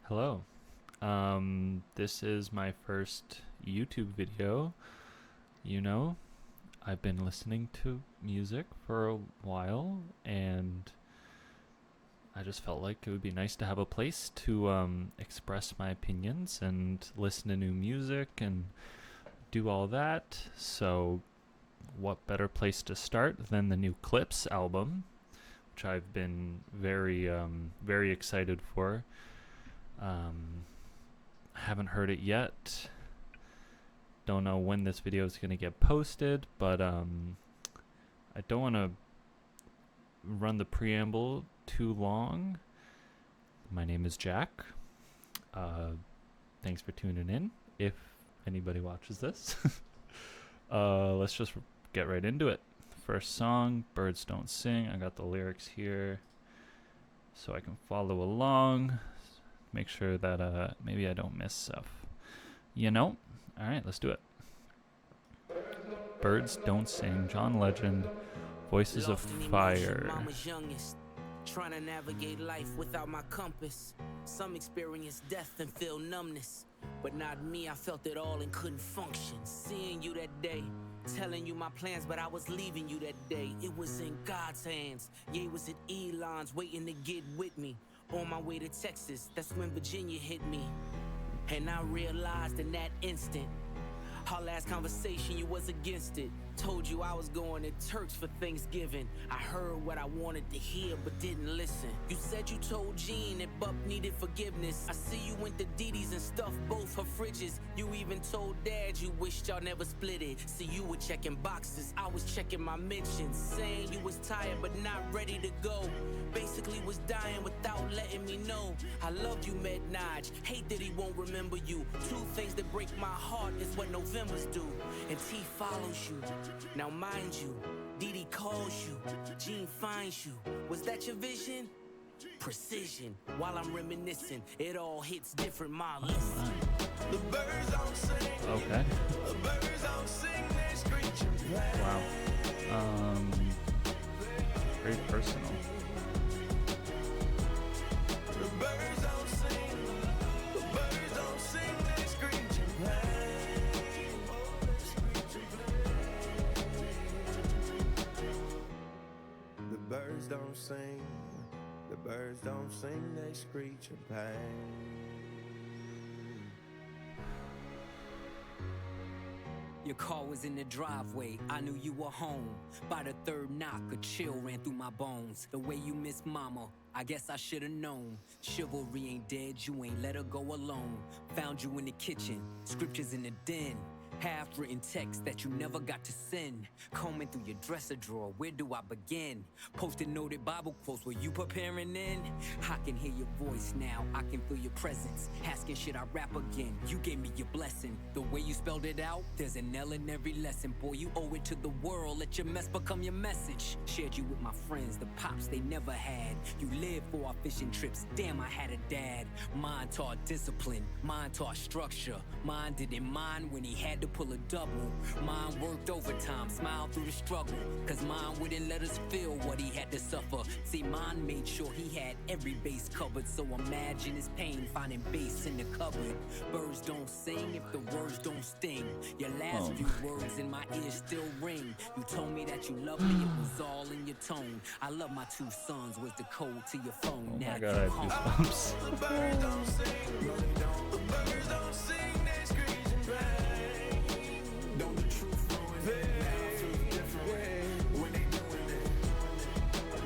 Hello. This is my first YouTube video. You know, I've been listening to music for a while, and I just felt like it would be nice to have a place to express my opinions and listen to new music and do all that. So, what better place to start than the new Clipse album, which I've been very excited for. Haven't heard it yet. Don't know when this video is going to get posted, but I don't want to run the preamble too long. My name is Jack. Thanks for tuning in, if anybody watches this. Let's just get right into it. First song, Birds Don't Sing. I got the lyrics here so I can follow along. Make sure that maybe I don't miss stuff. Alright, let's do it. Birds Don't Sing, John Legend, Voices of Fire. Trying to navigate life without my compass. Some experience death and feel numbness, but not me. I felt it all and couldn't function. Seeing you that day, telling you my plans, but I was leaving you that day. It was in God's hands. Yeah, it was at Elon's waiting to get with me. On my way to Texas, that's when Virginia hit me. And I realized in that instant, our last conversation, you was against it. Told you I was going to church for Thanksgiving. I heard what I wanted to hear, but didn't listen. You said you told Jean that Buck needed forgiveness. I see you went to Didi's and stuffed both her fridges. You even told Dad you wished y'all never split it. See, you were checking boxes, I was checking my mentions. Saying you was tired but not ready to go. Basically was dying without letting me know. I loved you, Med Naj. Hate that he won't remember you. Two things that break my heart is what November's do. And T follows you. Now mind you, Didi calls you, Jean finds you. Was that your vision? Precision. While I'm reminiscing, it all hits different. My listen. The birds don't sing. Okay. The birds don't sing. They screech. Wow. Very personal. The birds don't sing. The birds don't sing. They screech. The birds don't sing, the birds don't sing, they screech in pain. Your car was in the driveway, I knew you were home. By the third knock, a chill ran through my bones. The way you miss mama, I guess I should've known. Chivalry ain't dead, you ain't let her go alone. Found you in the kitchen, scriptures in the den. Half-written text that you never got to send. Combing through your dresser drawer, where do I begin? Posted noted Bible quotes, were you preparing then? I can hear your voice now, I can feel your presence. Asking should I rap again, you gave me your blessing. The way you spelled it out, there's an L in every lesson. Boy, you owe it to the world, let your mess become your message. Shared you with my friends, the pops they never had. You lived for our fishing trips, damn I had a dad. Mine taught discipline, mine taught structure. Mine didn't mind when he had to pull a double. Mine worked overtime, smiled through the struggle. Cause mine wouldn't let us feel what he had to suffer. See, mine made sure he had every base covered. So imagine his pain finding bass in the cupboard. Birds don't sing if the words don't sting. Your last few words in my ears still ring. You told me that you loved me, it was all in your tone. I love my two sons was the code to your phone. Oh Now my god, I have goosebumps. The birds don't sing, no they don't. The birds don't sing, they screech in pain. Don't the truth ruin it? Now I feel a different way when they doing it.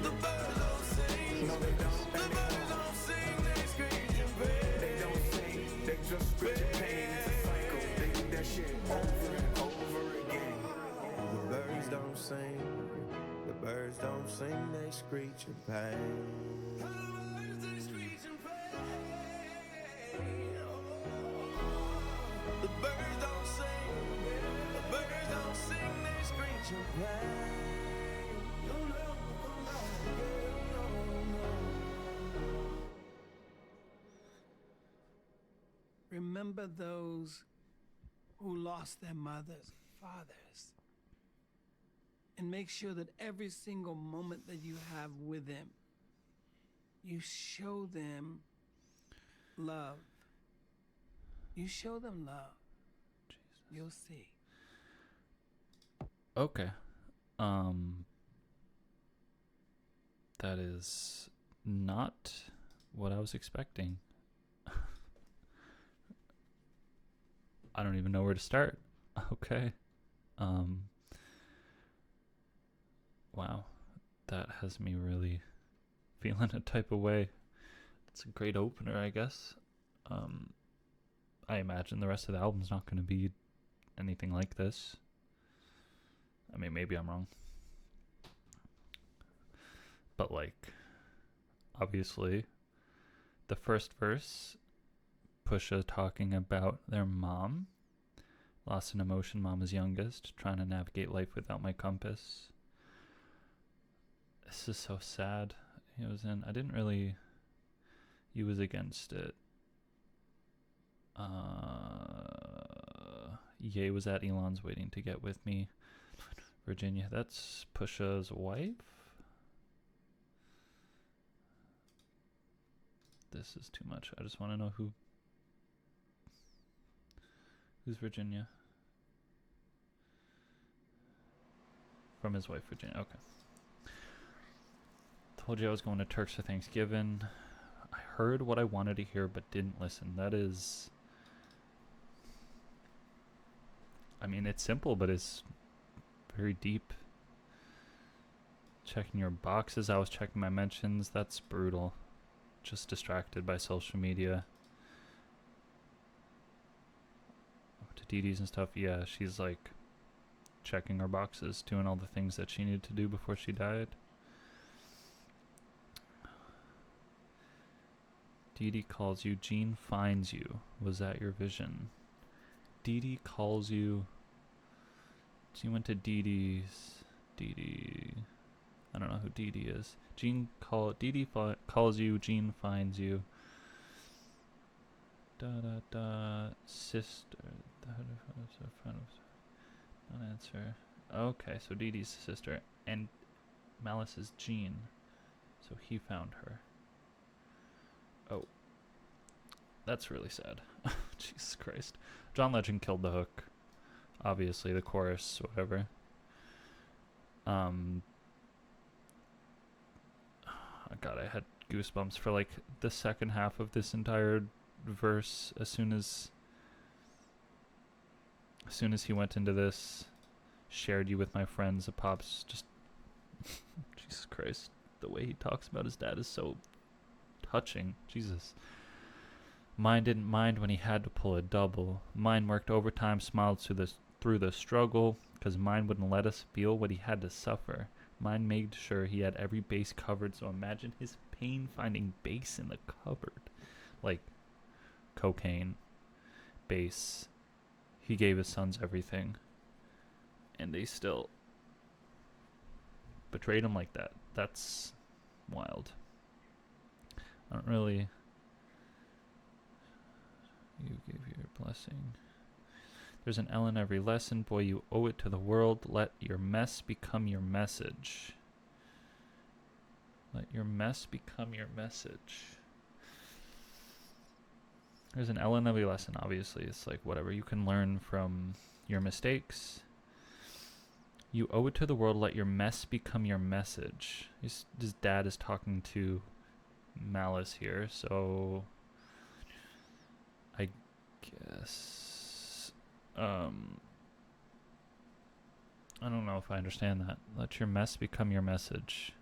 The birds don't sing, no they don't. The birds don't sing, they screech in pain. They don't sing, they just screech in pain. It's a cycle, they do that shit over and over again. The birds don't sing, the birds don't sing, they screech in pain. The birds don't sing, the birds don't sing, they screech and play. You'll never come back again, no, no. Remember those who lost their mothers and fathers. And make sure that every single moment that you have with them, you show them love. You show them love. You'll see. Okay. That is not what I was expecting. I don't even know where to start. Okay. Wow. That has me really feeling a type of way. It's a great opener, I guess. I imagine the rest of the album's not going to be anything like this. I mean, maybe I'm wrong. But, like, obviously, the first verse, Pusha talking about their mom. Lost in emotion, mama's youngest. Trying to navigate life without my compass. This is so sad. He was in, I didn't really, he was against it. Ye was at Elon's waiting to get with me. Virginia, that's Pusha's wife? This is too much. I just want to know who's Virginia? From his wife, Virginia. Okay. Told you I was going to Turks for Thanksgiving. I heard what I wanted to hear but didn't listen. That is... I mean, it's simple, but it's very deep. Checking your boxes. I was checking my mentions. That's brutal. Just distracted by social media. To DD's and stuff. Yeah, she's like checking her boxes, doing all the things that she needed to do before she died. Dee calls you, Gene finds you. Was that your vision? Dee calls you. So you went to Dee. I don't know who Dee is. Dee calls you, Gene finds you. Sister. Not answer. Okay, so Dee's sister. And Malice is Gene. So he found her. Oh. That's really sad. Jesus Christ. John Legend killed the hook. Obviously, the chorus, whatever. God, I had goosebumps for like the second half of this entire verse. As soon as he went into this, shared you with my friends, a pops, just Jesus Christ. The way he talks about his dad is so touching. Jesus. Mine didn't mind when he had to pull a double. Mine worked overtime, smiled through the struggle, because mine wouldn't let us feel what he had to suffer. Mine made sure he had every base covered, so imagine his pain finding base in the cupboard. Like cocaine, base. He gave his sons everything, and they still betrayed him like that. That's wild. I don't really... You gave your blessing. There's an L in every lesson. Boy, you owe it to the world. Let your mess become your message. Let your mess become your message. There's an L in every lesson, obviously. It's like whatever. You can learn from your mistakes. You owe it to the world. Let your mess become your message. His dad is talking to Malice here, so... I guess I don't know if I understand that. Let your mess become your message.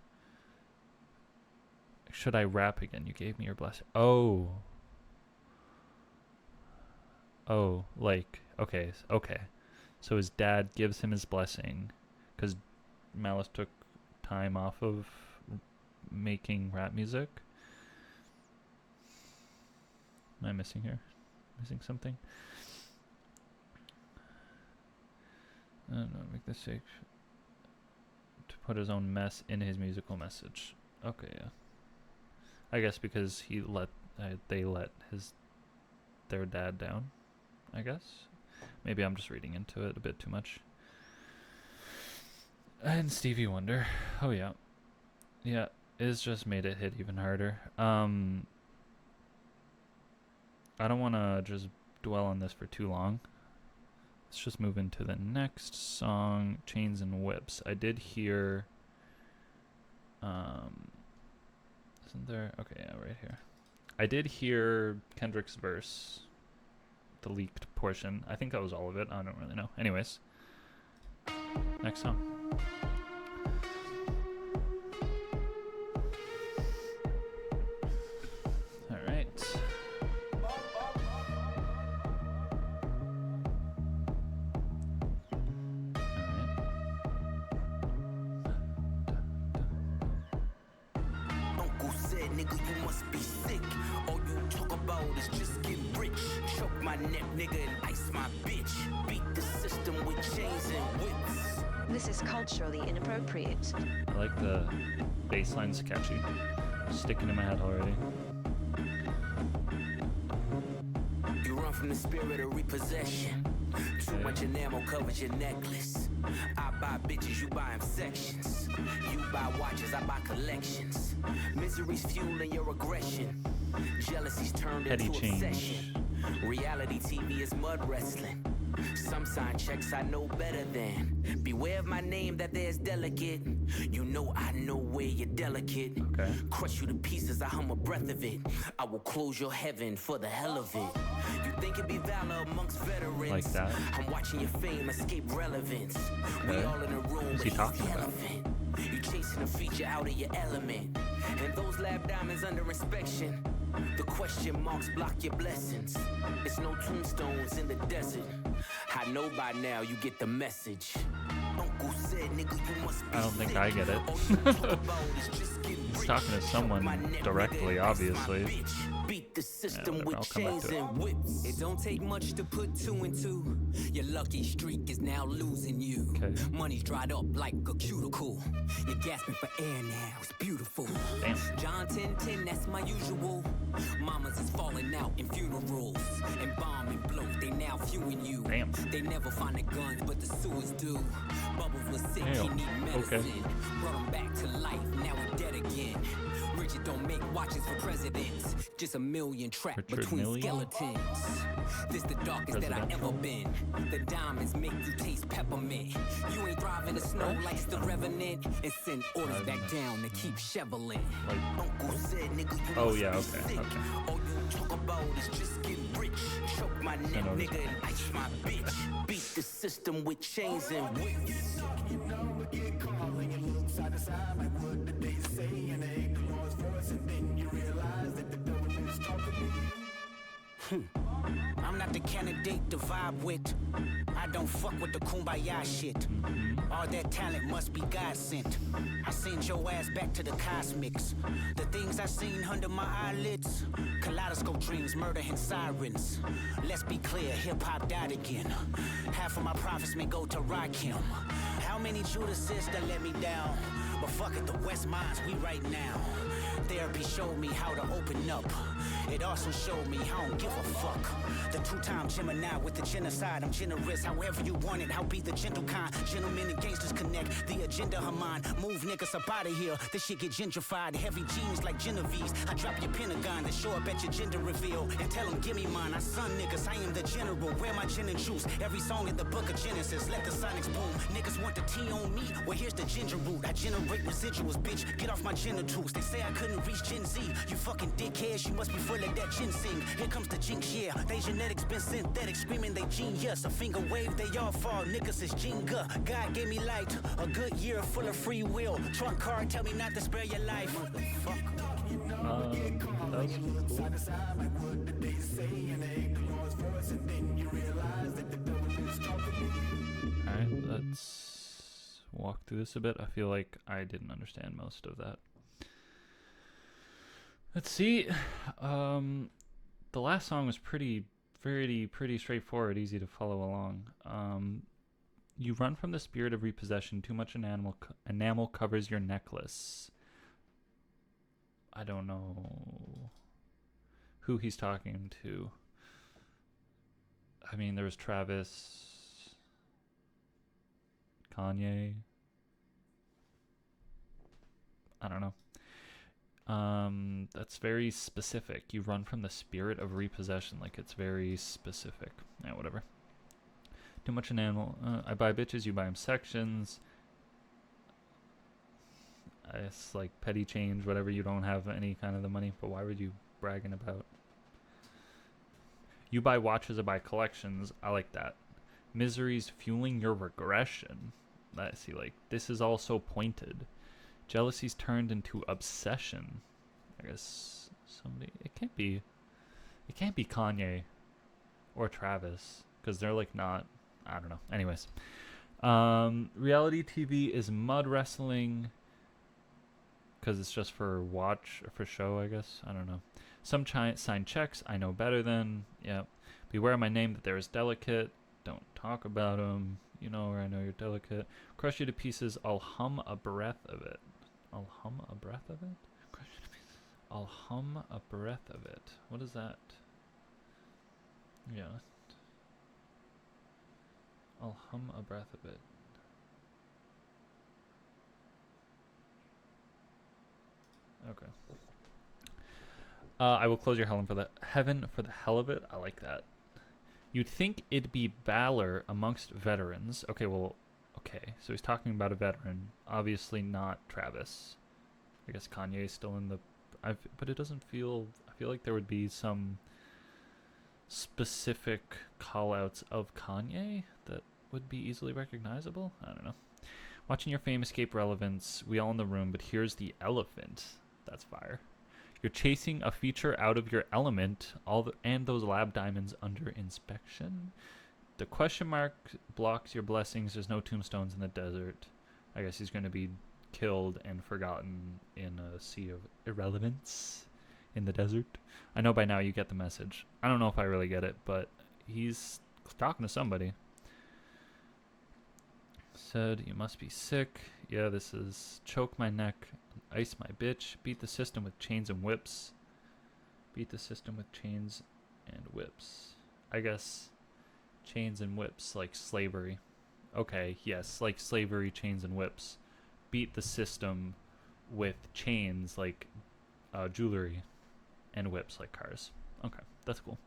Should I rap again? You gave me your blessing. Oh, like okay. So his dad gives him his blessing because Malice took time off of making rap music. Am I missing here? Missing something? I don't know, make this safe. To put his own mess in his musical message. Okay, yeah. I guess because they let their dad down, I guess. Maybe I'm just reading into it a bit too much. And Stevie Wonder. Oh yeah. Yeah, it's just made it hit even harder. I don't want to just dwell on this for too long. Let's just move into the next song, Chains and Whips. I did hear, isn't there? Okay, yeah, right here. I did hear Kendrick's verse, the leaked portion. I think that was all of it. I don't really know. Anyways, next song. All right. Uncle said, nigga, you must be sick. All you talk about is just get rich. Choke my neck, nigga, and ice my bitch. Beat the system with chains and whips. This is culturally inappropriate. I like the bass line's catchy. Sticking in my head already. You run from the spirit of repossession. Too much enamel covers your necklace. I buy bitches, you buy them sections. You buy watches, I buy collections. Misery's fueling your aggression. Jealousy's turned Petty into change. obsession. Reality TV is mud wrestling. Some sign checks I know better than. Beware of my name that there's delicate. You know I know where you're delicate. Okay. Crush you to pieces, I hum a breath of it. I will close your heaven for the hell of it. You think it be valor amongst veterans? Like that. I'm watching your fame escape relevance. We Okay. all in a room, Who's but he he's talking the about? elephant. You chasing a feature out of your element. And those lab diamonds under inspection. The question marks block your blessings. It's no tombstones in the desert. I know by now you get the message. Uncle said, nigga, you must be I don't think sick. I get it. All you talk about is just get He's rich. talking to someone Choke my neck, directly, nigga, and ice my obviously. bitch. Beat the system whatever, I'll with come back chains to it. and whips. It don't take much to put two and two. Your lucky streak is now losing you. Okay. Money's dried up like a cuticle. You're gasping for air now. It's beautiful. Damn. John 10:10, that's my usual. Mamas is falling out in funerals. And bombing blows, they now viewing you. Damn. They never find the guns, but the sewers do. Bubbles was sick, he Damn. need medicine. Okay. Brought him back to life, now he dead again. Richard don't make watches for presidents. Just a million trapped Richard between Million? skeletons. This the darkest that I ever been. The diamonds make you taste peppermint. You ain't thriving the snow like the revenant. And send orders back down to keep shoveling. Like, Uncle said, nigga, you oh, must yeah, be okay, sick. okay. All you talk about is just get rich. Choke my neck, orders nigga, and ice my bitch. Beat the system with chains and whips. You know, get calling and look side to side like what did they say? And they ignore his voice, and then you realize that the devil is talking to you. I'm not the candidate to vibe with. I don't fuck with the kumbaya shit. All that talent must be God sent. I send your ass back to the cosmics. The things I seen under my eyelids. Kaleidoscope dreams, murder and sirens. Let's be clear, hip hop died again. Half of my profits may go to Rakim. How many Judases that let me down? But fuck it, the West Minds, we right now. Therapy showed me how to open up. It also showed me I don't give a fuck. The two-time Gemini with the genocide. I'm generous, however you want it. I'll be the gentle kind. Gentlemen and gangsters connect. The agenda of mine. Move niggas up out of here. This shit get gentrified. Heavy jeans like Genevieve's. I drop your Pentagon to show up at your gender reveal. And tell them, give me mine. I son niggas, I am the general. Wear my gin and juice. Every song in the book of Genesis. Let the sonics boom. Niggas want the tea on me. Well, here's the ginger root. I generate residuals, bitch. Get off my genitals. They say I couldn't reach Gen Z. You fucking dickheads. You must be full of that ginseng. Here comes the jinx, yeah. They genetics been synthetic. Screaming they genius. A finger wave, they all fall. Niggas is Jenga. God gave me light. A good year full of free will. Trunk card, tell me not to spare your life. Motherfucker. that was cool. Side to side like what did they say? And they ignore his voice, and then you realize that the devil is talking to you. Alright, let's walk through this a bit. I feel like I didn't understand most of that. Let's see. The last song was pretty straightforward, easy to follow along. You run from the spirit of repossession. Too much enamel covers your necklace. I don't know who he's talking to. I mean, there was Travis, Kanye. I don't know. That's very specific. You run from the spirit of repossession. Like, it's very specific. Yeah, whatever. Too much an animal. I buy bitches, you buy them sections. It's like petty change, whatever. You don't have any kind of the money, but why would you bragging about? You buy watches, I buy collections. I like that. Misery's fueling your regression. I see, like, this is all so pointed. Jealousy's turned into obsession. I guess somebody... It can't be Kanye or Travis, because they're, like, not... I don't know. Anyways. Reality TV is mud wrestling, because it's just for watch, or for show, I guess. I don't know. Some sign checks I know better than. Yeah. Beware my name that there is delicate. Don't talk about them. You know where I know you're delicate. Crush you to pieces. I'll hum a breath of it. I'll hum a breath of it? Crush you to pieces. I'll hum a breath of it. What is that? Yeah. I'll hum a breath of it. Okay. I will close your heaven for the hell of it. I like that. You'd think it'd be valor amongst veterans. Okay, well, okay. So he's talking about a veteran. Obviously not Travis. I guess Kanye's still in the... but it doesn't feel... I feel like there would be some specific call-outs of Kanye that would be easily recognizable. I don't know. Watching your fame escape relevance. We all in the room, but here's the elephant. That's fire. You're chasing a feature out of your element, and those lab diamonds under inspection. The question mark blocks your blessings. There's no tombstones in the desert. I guess he's going to be killed and forgotten in a sea of irrelevance in the desert. I know by now you get the message. I don't know if I really get it, but he's talking to somebody. Said, you must be sick. Yeah, this is choke my neck. Ice my bitch. Beat the system with chains and whips. Beat the system with chains and whips. I guess chains and whips, like slavery. Okay, yes, like slavery, chains and whips. Beat the system with chains, like jewelry, and whips, like cars. Okay, that's cool.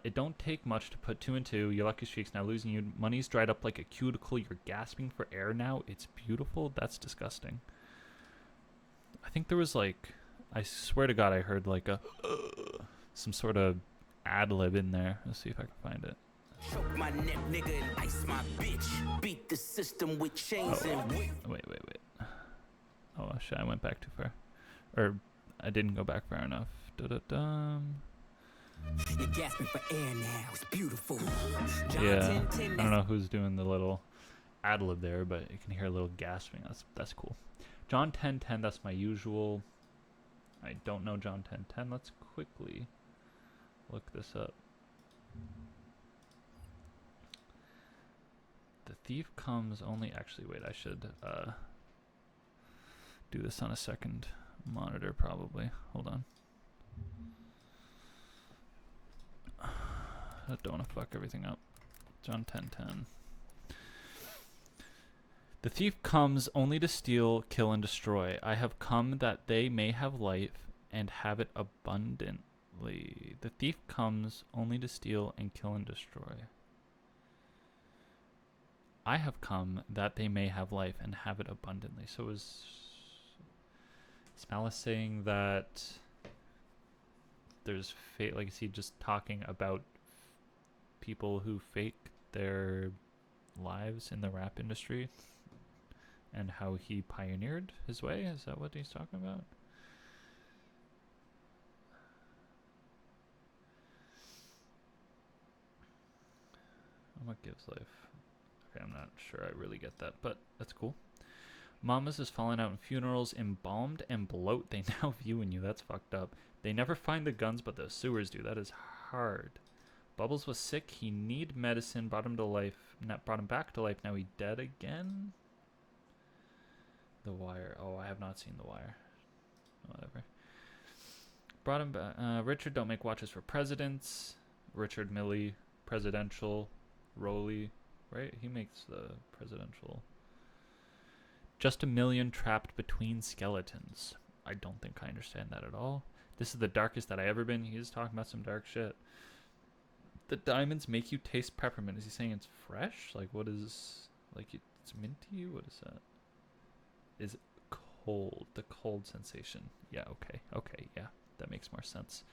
It don't take much to put 2 and 2. Your lucky streak's now losing you. Money's dried up like a cuticle. You're gasping for air now. It's beautiful. That's disgusting. I think there was like... I swear to God I heard like a... some sort of ad-lib in there. Let's see if I can find it. Choke my neck, nigga, and ice my bitch. Beat the system with chains and whip. Wait. Oh, shit. I went back too far. Or I didn't go back far enough. Da-da-dum. You're gasping for air now. It's beautiful. John Yeah, 10, 10, I don't know who's doing the little ad-lib there, but you can hear a little gasping. That's cool. John 10:10. That's my usual. I don't know John 10:10. Let's quickly look this up. The thief comes only. Actually, wait. I should do this on a second monitor probably. Hold on. I don't want to fuck everything up. John 10:10. The thief comes only to steal, kill, and destroy. I have come that they may have life and have it abundantly. The thief comes only to steal and kill and destroy. I have come that they may have life and have it abundantly. So is Malice saying that there's fate? Like, is he just talking about people who fake their lives in the rap industry and how he pioneered his way? Is that what he's talking about? What gives life? Okay, I'm not sure I really get that, but that's cool. Mamas is falling out in funerals, embalmed and bloat. They now viewing you. That's fucked up. They never find the guns, but the sewers do. That is hard. Bubbles was sick. He need medicine. Brought him to life. Brought him back to life. Now he dead again. The Wire. Oh, I have not seen The Wire. Whatever. Brought him back. Richard, don't make watches for presidents. Richard Milley, presidential. Rowley, right? He makes the presidential. Just a million trapped between skeletons. I don't think I understand that at all. This is the darkest that I ever been. He's talking about some dark shit. The diamonds make you taste peppermint. Is he saying it's fresh? Like, what is... Like, it's minty? What is that? Is it cold? The cold sensation. Yeah, okay. Okay, yeah. That makes more sense.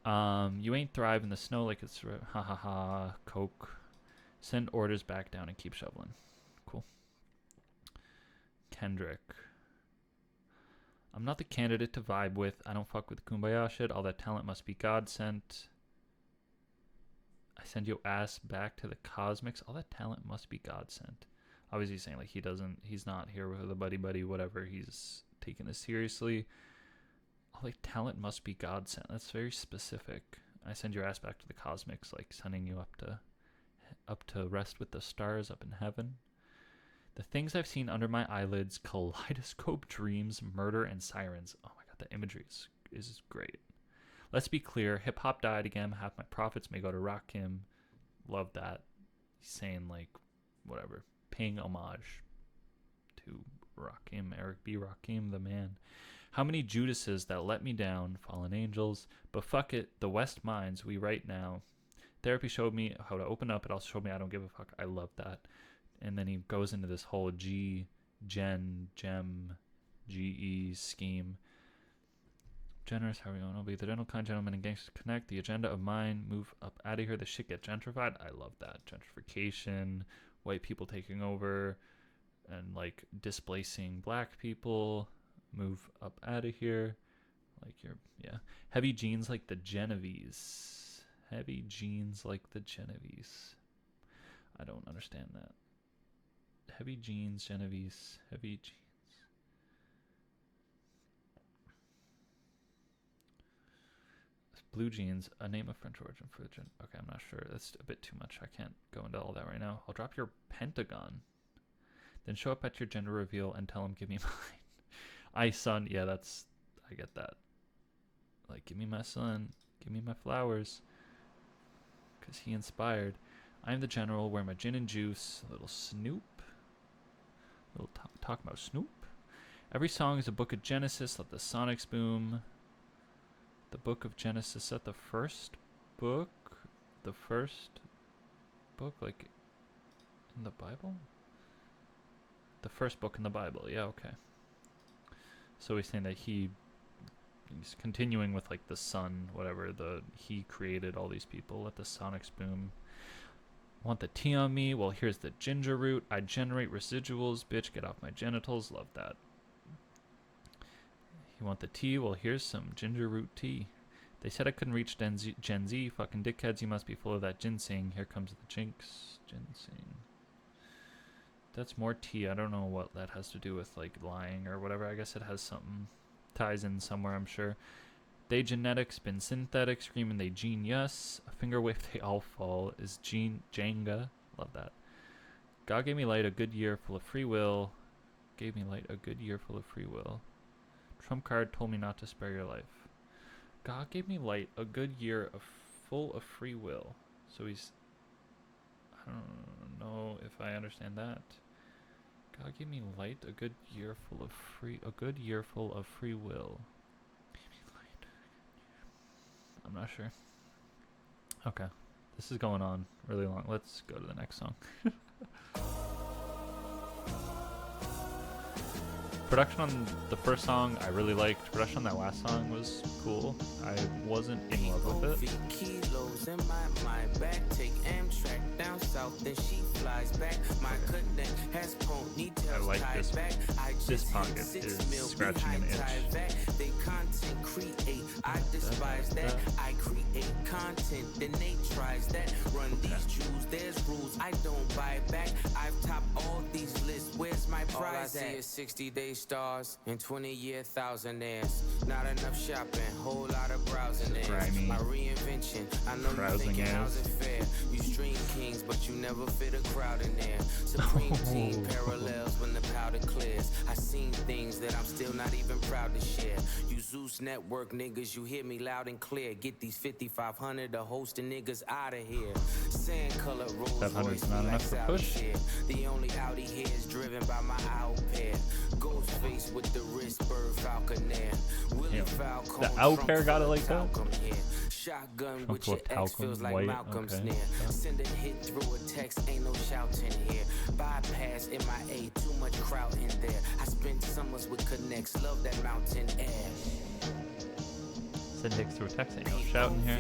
You ain't thrive in the snow like it's... Ha ha ha. Coke. Send orders back down and keep shoveling. Cool. Kendrick. I'm not the candidate to vibe with. I don't fuck with kumbaya shit. All that talent must be God sent. I send your ass back to the cosmics. All that talent must be God sent. Obviously saying like he's not here with a buddy, whatever. He's taking this seriously. All that talent must be God sent. That's very specific. I send your ass back to the cosmics, like sending you up to rest with the stars up in heaven. The things I've seen under my eyelids, kaleidoscope dreams, murder, and sirens. Oh my god, the imagery is great. Let's be clear, hip-hop died again. Half my profits may go to Rakim. Love that. He's saying, like, whatever. Paying homage to Rakim, Eric B. Rakim, the man. How many Judases that let me down, fallen angels. But fuck it, the West Minds, we write now. Therapy showed me how to open up. It also showed me I don't give a fuck. I love that. And then he goes into this whole GE scheme. Generous, how are we going? I'll be the dental kind gentleman and gangsters connect. The agenda of mine, move up out of here. The shit get gentrified. I love that. Gentrification, white people taking over, and like displacing black people. Move up out of here. Like yeah. Heavy jeans like the Genovese. Heavy jeans like the Genovese. I don't understand that. Heavy jeans, Genovese. Heavy jeans. Blue jeans, a name of French origin for the gen. Okay, I'm not sure. That's a bit too much. I can't go into all that right now. I'll drop your pentagon. Then show up at your gender reveal and tell him, give me mine. I son, yeah, I get that. Like, give me my son. Give me my flowers. Because he inspired. I'm the general, wear my gin and juice. A little Snoop. A little talk about Snoop. Every song is a book of Genesis. Let the sonics boom. The book of Genesis. Is that the first book? The first book, like, in the Bible? The first book in the Bible. Yeah, okay. So he's saying that he's continuing with, like, the sun, whatever. He created all these people. Let the sonics boom. Want the tea on me? Well, here's the ginger root. I generate residuals. Bitch, get off my genitals. Love that. You want the tea? Well, here's some ginger root tea. They said I couldn't reach Gen Z. Fucking dickheads, you must be full of that ginseng. Here comes the jinx. Ginseng. That's more tea. I don't know what that has to do with, like, lying or whatever. I guess it has something. Ties in somewhere, I'm sure. They genetics been synthetic. Screaming they genius. A finger wave they all fall. Is Jenga. Love that. God gave me light a good year full of free will. Gave me light a good year full of free will. Trump card told me not to spare your life. God gave me light a good year full of free will. So he's... I don't know if I understand that. God gave me light a good year full of free... A good year full of free will. Gave me light. I'm not sure. Okay. This is going on really long. Let's go to the next song. Production on the first song I really liked. Production on that last song was cool. I wasn't in love with it. Kilos in my mind back. Take Amtrak down south, then she flies back. My connect has ponytails. I like this. Back. This pocket is scratching an itch. They content create. I despise that. I create content, then they tries that. Run these jewels, there's rules. I don't buy back. I've topped all these lists. Where's my prize? All I see is 60-day stars and 20-year thousandaires. Not enough shopping, whole lot of browsing there. My reinvention, I know you thinking how's it fair. You stream kings, but you never fit a crowd in there. Supreme team parallels when the powder clears. I seen things that I'm still not even proud to share. You Zeus Network niggas, you hear me loud and clear. Get these 5,500 to host the niggas out of here. Sand color Rolls 500's Royce, not like enough for South push. Share. The only Audi here is driven by my owl pair. Ghost face with the wrist, bird falconer. Willie Damn. Falcone, The owl trunk pair got it full of like that? talcum here. Shotgun Trunk with full your of ex talcum, feels like white, Malcolm's okay. near. Yeah. Send a hit through a text, ain't no shouting here. Bypass MIA, too much crowd in there. I spent summers with connects, love that mountain air. Send dicks through a text, ain't no shouting here.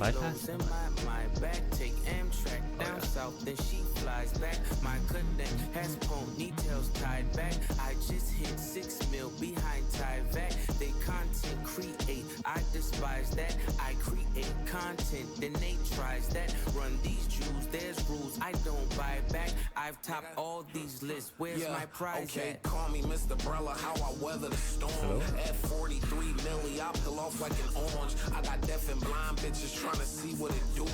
Bypass. In my back, take Amtrak down south, then she flies back. My connect has ponytails tied back. I just hit 6 mil behind Tyvek. They content create, I despise that. I create content, then they tries that. Run these Jews, there's rules I don't buy back. I've topped all these lists, where's my prize okay, at? call me Mr. Brella, how I weather the storm. Hello? At 43 milli, I peel off like an orange. I got deaf and blind bitches trying to see what it do.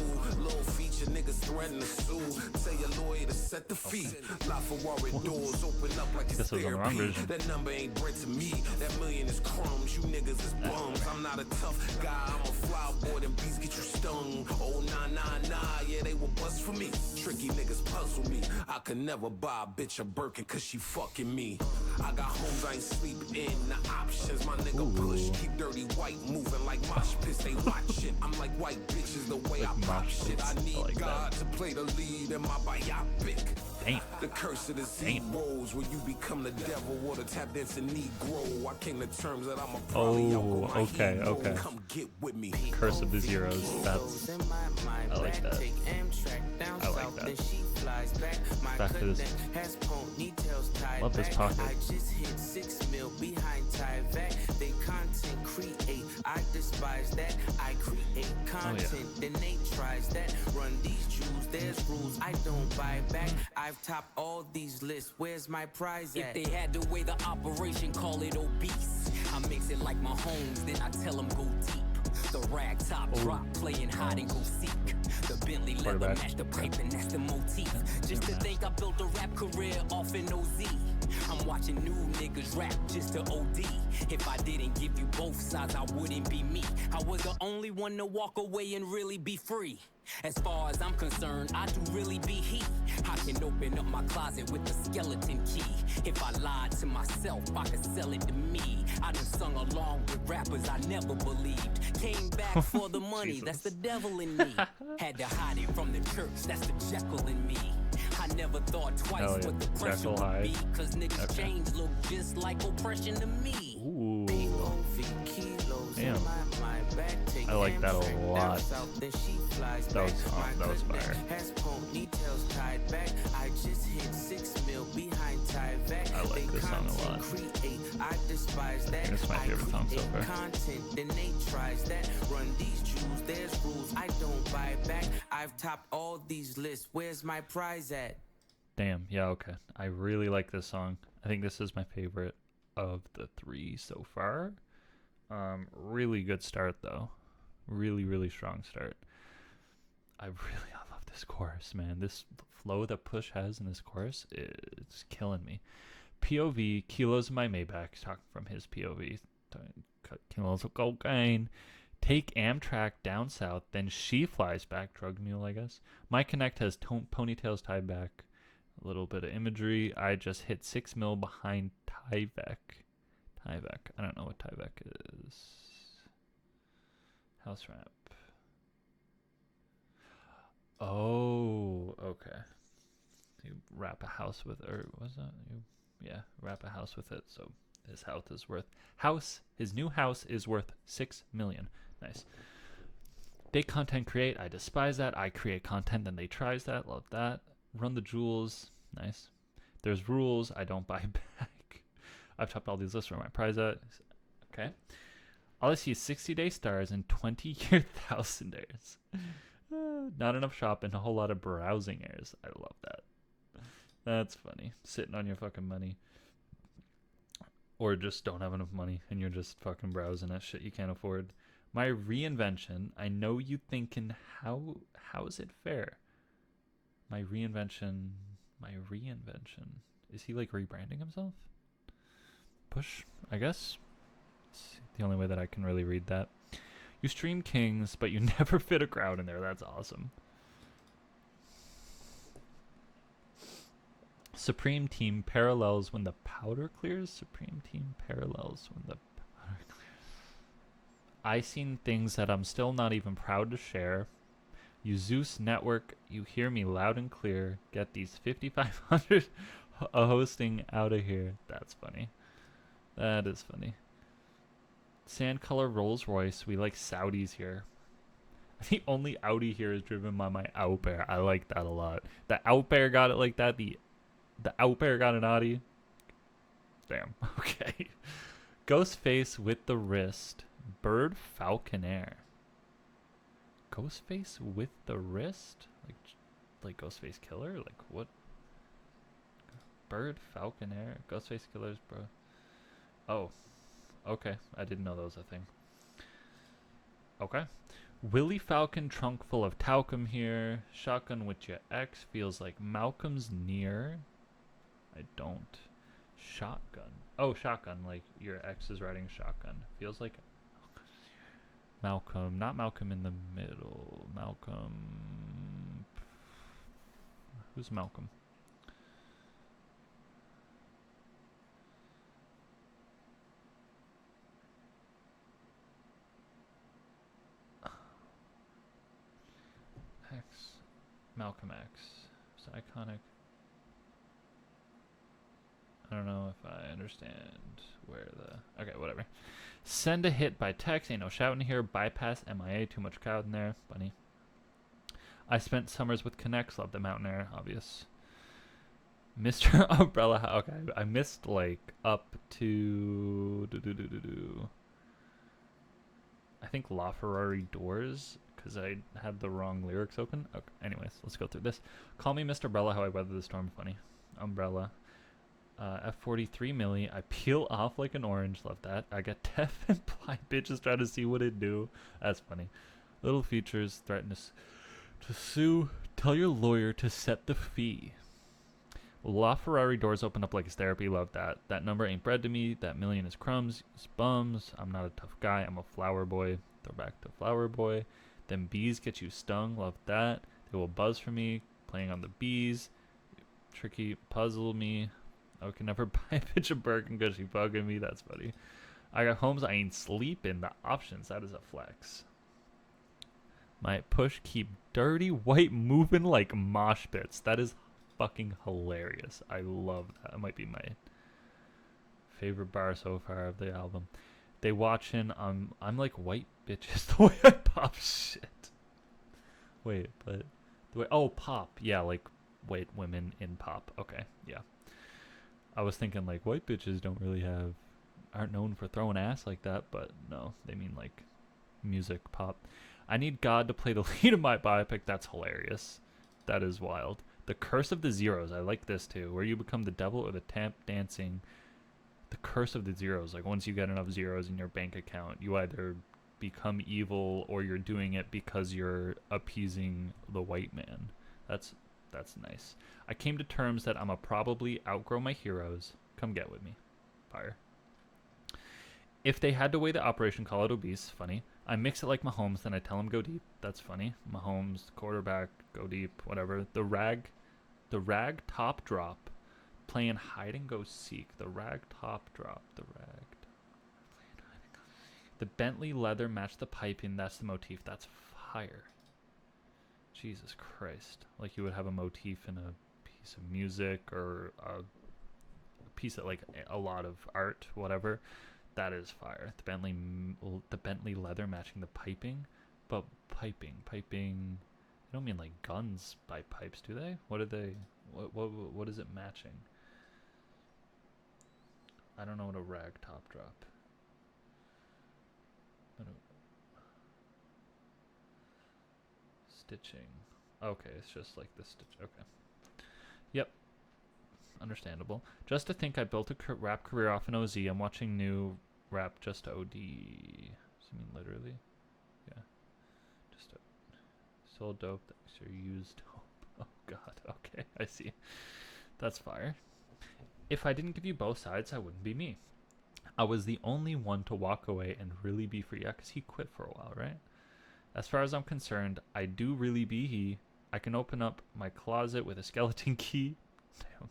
Little feature niggas threatening to sue. Tell your lawyer to set the fee. LaFerrari doors open up like it's Guess it was on the wrong therapy. version. That number ain't bread to me. That million is crumbs. You niggas is bums. I'm not a tough guy. I'm a fly boy. Them beats get you stung. Oh, nah. Yeah, they will bust for me. Tricky niggas puzzle me. I could never buy a bitch a Birkin cause she fucking me. I got homes I ain't sleep in. The options my nigga push. Keep dirty white moving like mosh pits. They watch it. I'm like white bitches the way Like I pop mosh shit. I pits. need I like God that. to play the lead in my biopic. Damn. The curse of the zeros where you become the devil or the tap dancing Negro. I came to terms that I'm a probably Oh, out with my okay, hero. okay. Come get with me. Curse of the Zeros. That's. I like that. I like that. Back to this. Love this pocket. I just hit 6 mil behind Tyvek. They content create. I despise that. I create content. Then they tries that. Run these Jews, there's rules I don't buy back. I've topped all these lists. Where's my prize If at? they had to weigh the operation, call it obese. I mix it like my homes, then I tell them go deep. The rag top drop, playing hide and go seek. The Bentley leather Quarterback. match the pipe and that's the motif. Just to think I built a rap career off an OZ. I'm watching new niggas rap just to OD. If I didn't give you both sides, I wouldn't be me. I was the only one to walk away and really be free. As far as I'm concerned, I do really be he. I can open up my closet with the skeleton key. If I lied to myself, I could sell it to me. I done sung along with rappers I never believed. Came back for the money, Jesus. that's the devil in me. Had to hide it from the church, that's the Jekyll in me. I never thought twice Hell yeah. what the pressure Jekyll would hide. be. Cause niggas Okay. change look just like oppression to me. Ooh. Kilos Damn. in my back, take I like that a Amtrak down lot. south, then she flies That was back. hot. My That was connect fire. has ponytails tied back. I just hit 6 mil behind Tyvek. I like They this song a lot. content create. I despise that. It's my favorite song so create far. Content, then they tries that. Run these Jews, there's rules I don't buy back. I've topped all these lists. Where's my prize at? Damn. Yeah. Okay. I really like this song. I think this is my favorite of the 3 so far. Really good start though. Really strong start. I love this chorus, man. This flow that Push has in this chorus, it's killing me. POV, kilos in my Maybach, talking from his POV. Cut kilos of cocaine. Take Amtrak down south, then she flies back. Drug mule, I guess. My Connect has ponytails tied back. A little bit of imagery. I just hit 6 mil behind Tyvek. I don't know what Tyvek is. House rap. Oh, okay. You wrap a house with, or was that you? Yeah, wrap a house with it. So his his new house is worth 6 million. Nice. They content create. I despise that. I create content, then they tries that. Love that. Run the jewels. Nice. There's rules. I don't buy back. I've topped all these lists. Where my prize at? Okay. All I see is 60-day stars and 20-year thousandaires. Not enough shopping, a whole lot of browsing errors. I love that. That's funny. Sitting on your fucking money. Or just don't have enough money and you're just fucking browsing at shit you can't afford. My reinvention. I know you thinking, how is it fair? My reinvention. Is he like rebranding himself? Push, I guess. It's the only way that I can really read that. You stream Kings, but you never fit a crowd in there. That's awesome. Supreme Team parallels when the powder clears. Supreme Team parallels when the powder clears. I seen things that I'm still not even proud to share. You Zeus Network, you hear me loud and clear. Get these 5,500 hosting out of here. That's funny. That is funny. Sand color Rolls Royce. We like Saudis here. The only Audi here is driven by my Outbear. I like that a lot. The Outbear got it like that. The Outbear got an Audi. Damn. Okay. Ghostface with the wrist. Bird Falconer. Ghostface with the wrist? Like Ghostface Killer? Like what? Bird Falconer. Ghostface Killers, bro. Oh. Okay. I didn't know that was a thing. Okay. Willie Falcon trunk full of talcum here. Shotgun with your ex feels like Malcolm's near. I don't. Shotgun. Oh, shotgun. Like your ex is riding shotgun. Feels like Malcolm. Not Malcolm in the middle. Malcolm. Who's Malcolm? X. Malcolm X. It's iconic. I don't know if I understand where the... Okay, whatever. Send a hit by text. Ain't no shouting here. Bypass MIA. Too much crowd in there. Bunny. I spent summers with Connects. Love the mountain air. Obvious. Mr. Umbrella. Okay, I missed like up to... I think La Ferrari Doors, because I had the wrong lyrics open. Okay, anyways, let's go through this. Call me Mr. Umbrella, how I weather the storm. Funny. Umbrella. F43 milli. I peel off like an orange. Love that. I got deaf and blind bitches trying to see what it do. That's funny. Little features. Threaten to sue. Tell your lawyer to set the fee. La Ferrari Doors open up like his therapy. Love that. That number ain't bread to me. That million is crumbs. It's bums. I'm not a tough guy. I'm a flower boy. Throw back to flower boy. Them bees get you stung. Love that. They will buzz for me. Playing on the bees. Tricky. Puzzle me. I can never buy a bitch a Birkin because she bugging me. That's funny. I got homes. I ain't sleeping. The options. That is a flex. My push keep dirty white moving like mosh pits. That is fucking hilarious. I love that. It might be my favorite bar so far of the album. They watching. I'm like white bitches the way I pop shit. Wait, but the way pop. Yeah, like white women in pop. Okay, yeah. I was thinking like white bitches aren't known for throwing ass like that, but no, they mean like music pop. I need God to play the lead of my biopic. That's hilarious. That is wild. The Curse of the Zeros. I like this too. Where you become the devil or the tap dancing. The Curse of the Zeros. Like once you get enough zeros in your bank account, you either become evil or you're doing it because you're appeasing the white man. That's nice. I came to terms that I'ma probably outgrow my heroes. Come get with me. Fire. If they had to weigh the operation, call it obese. Funny. I mix it like Mahomes, then I tell him go deep. That's funny. Mahomes, quarterback, go deep, whatever. The rag top drop. Playing hide and go seek. The rag top drop. The Bentley leather match the piping. That's the motif. That's fire. Jesus Christ. Like you would have a motif in a piece of music or a piece of like a lot of art, whatever. That is fire. The Bentley leather matching the piping. But piping. I don't mean like guns by pipes, do they? What are they? What is it matching? I don't know what a rag top drop. Stitching. Okay, it's just like the stitch. Okay. Yep. Understandable. Just to think I built a rap career off an OZ. I'm watching new rap just to OD. Does it mean literally? Yeah. Just so dope that you're used dope. Oh god. Okay, I see. That's fire. If I didn't give you both sides, I wouldn't be me. I was the only one to walk away and really be free. Yeah, because he quit for a while, right? As far as I'm concerned, I do really be he. I can open up my closet with a skeleton key. Damn.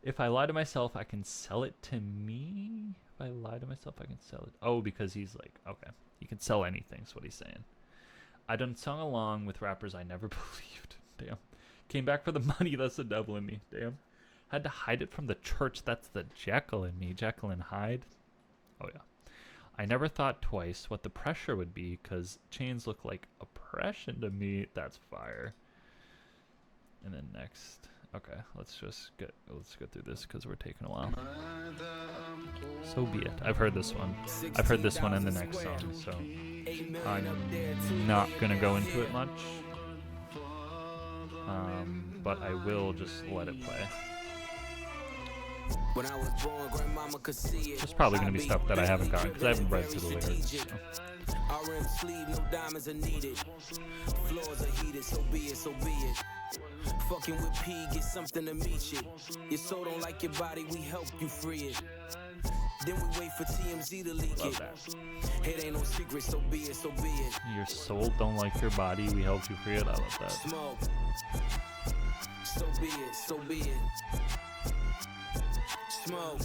If I lie to myself, I can sell it to me. If I lie to myself, I can sell it. Oh, because he's like, okay, you can sell anything. Is what he's saying. I done sung along with rappers I never believed. Damn. Came back for the money. That's the devil in me. Damn. Had to hide it from the church. That's the Jekyll in me. Jekyll and Hyde. Oh yeah. I never thought twice what the pressure would be, because chains look like oppression to me. That's fire. And then next. Okay, let's go through this because we're taking a while. So be it. I've heard this one. I've heard this one in the next song, so I'm not gonna go into it much. But I will just let it play. When I was born, grandmama could see it. There's probably gonna be stuff that I haven't gotten because I haven't read through the lyrics. So. RM sleeve, no diamonds are needed. Floors are heated, so be it, so be it. Fucking with P, get something to meet you. Your soul don't like your body, we help you free it. Then we wait for TMZ to leak Love it. that. It ain't no secret, so be it, so be it. Your soul don't like your body, we help you free it. I love that. Smoke. So be it, so be it. Smoke.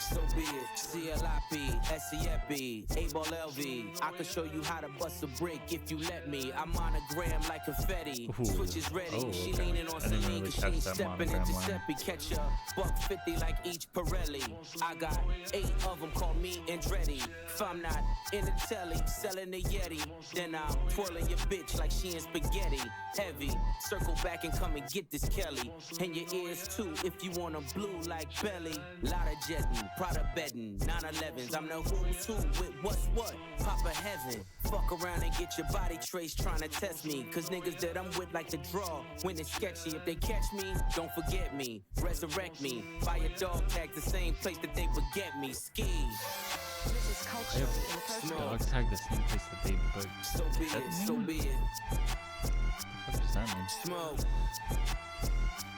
So be it. CLIP, SEFB, A-Ball LV. I can show you how to bust a brick if you let me. I monogram like confetti. Ooh. Switch is ready. Oh, She okay. leaning on I didn't Celine really cause she catch ain't that stepping monogram into line. Seppi. Catch a $150 like each Pirelli. I got 8 of them, call me Andretti. If I'm not in the telly, selling the Yeti, then I'm twirling your bitch like she in spaghetti. Heavy, circle back and come and get this Kelly. And your ears too, if you want 'em blue like belly. Lot of jetting, Prada bedding, 911s. I'm the who's who with what's what. Papa heaven, fuck around and get your body traced trying to test me. Cause niggas that I'm with like to draw when it's sketchy. If they catch me, don't forget me. Resurrect me. Buy a dog tag the same place that they would get me. Ski. This is culturally inappropriate. Dog tag the same place that they but So be it, so be it. what does that mean? Smoke.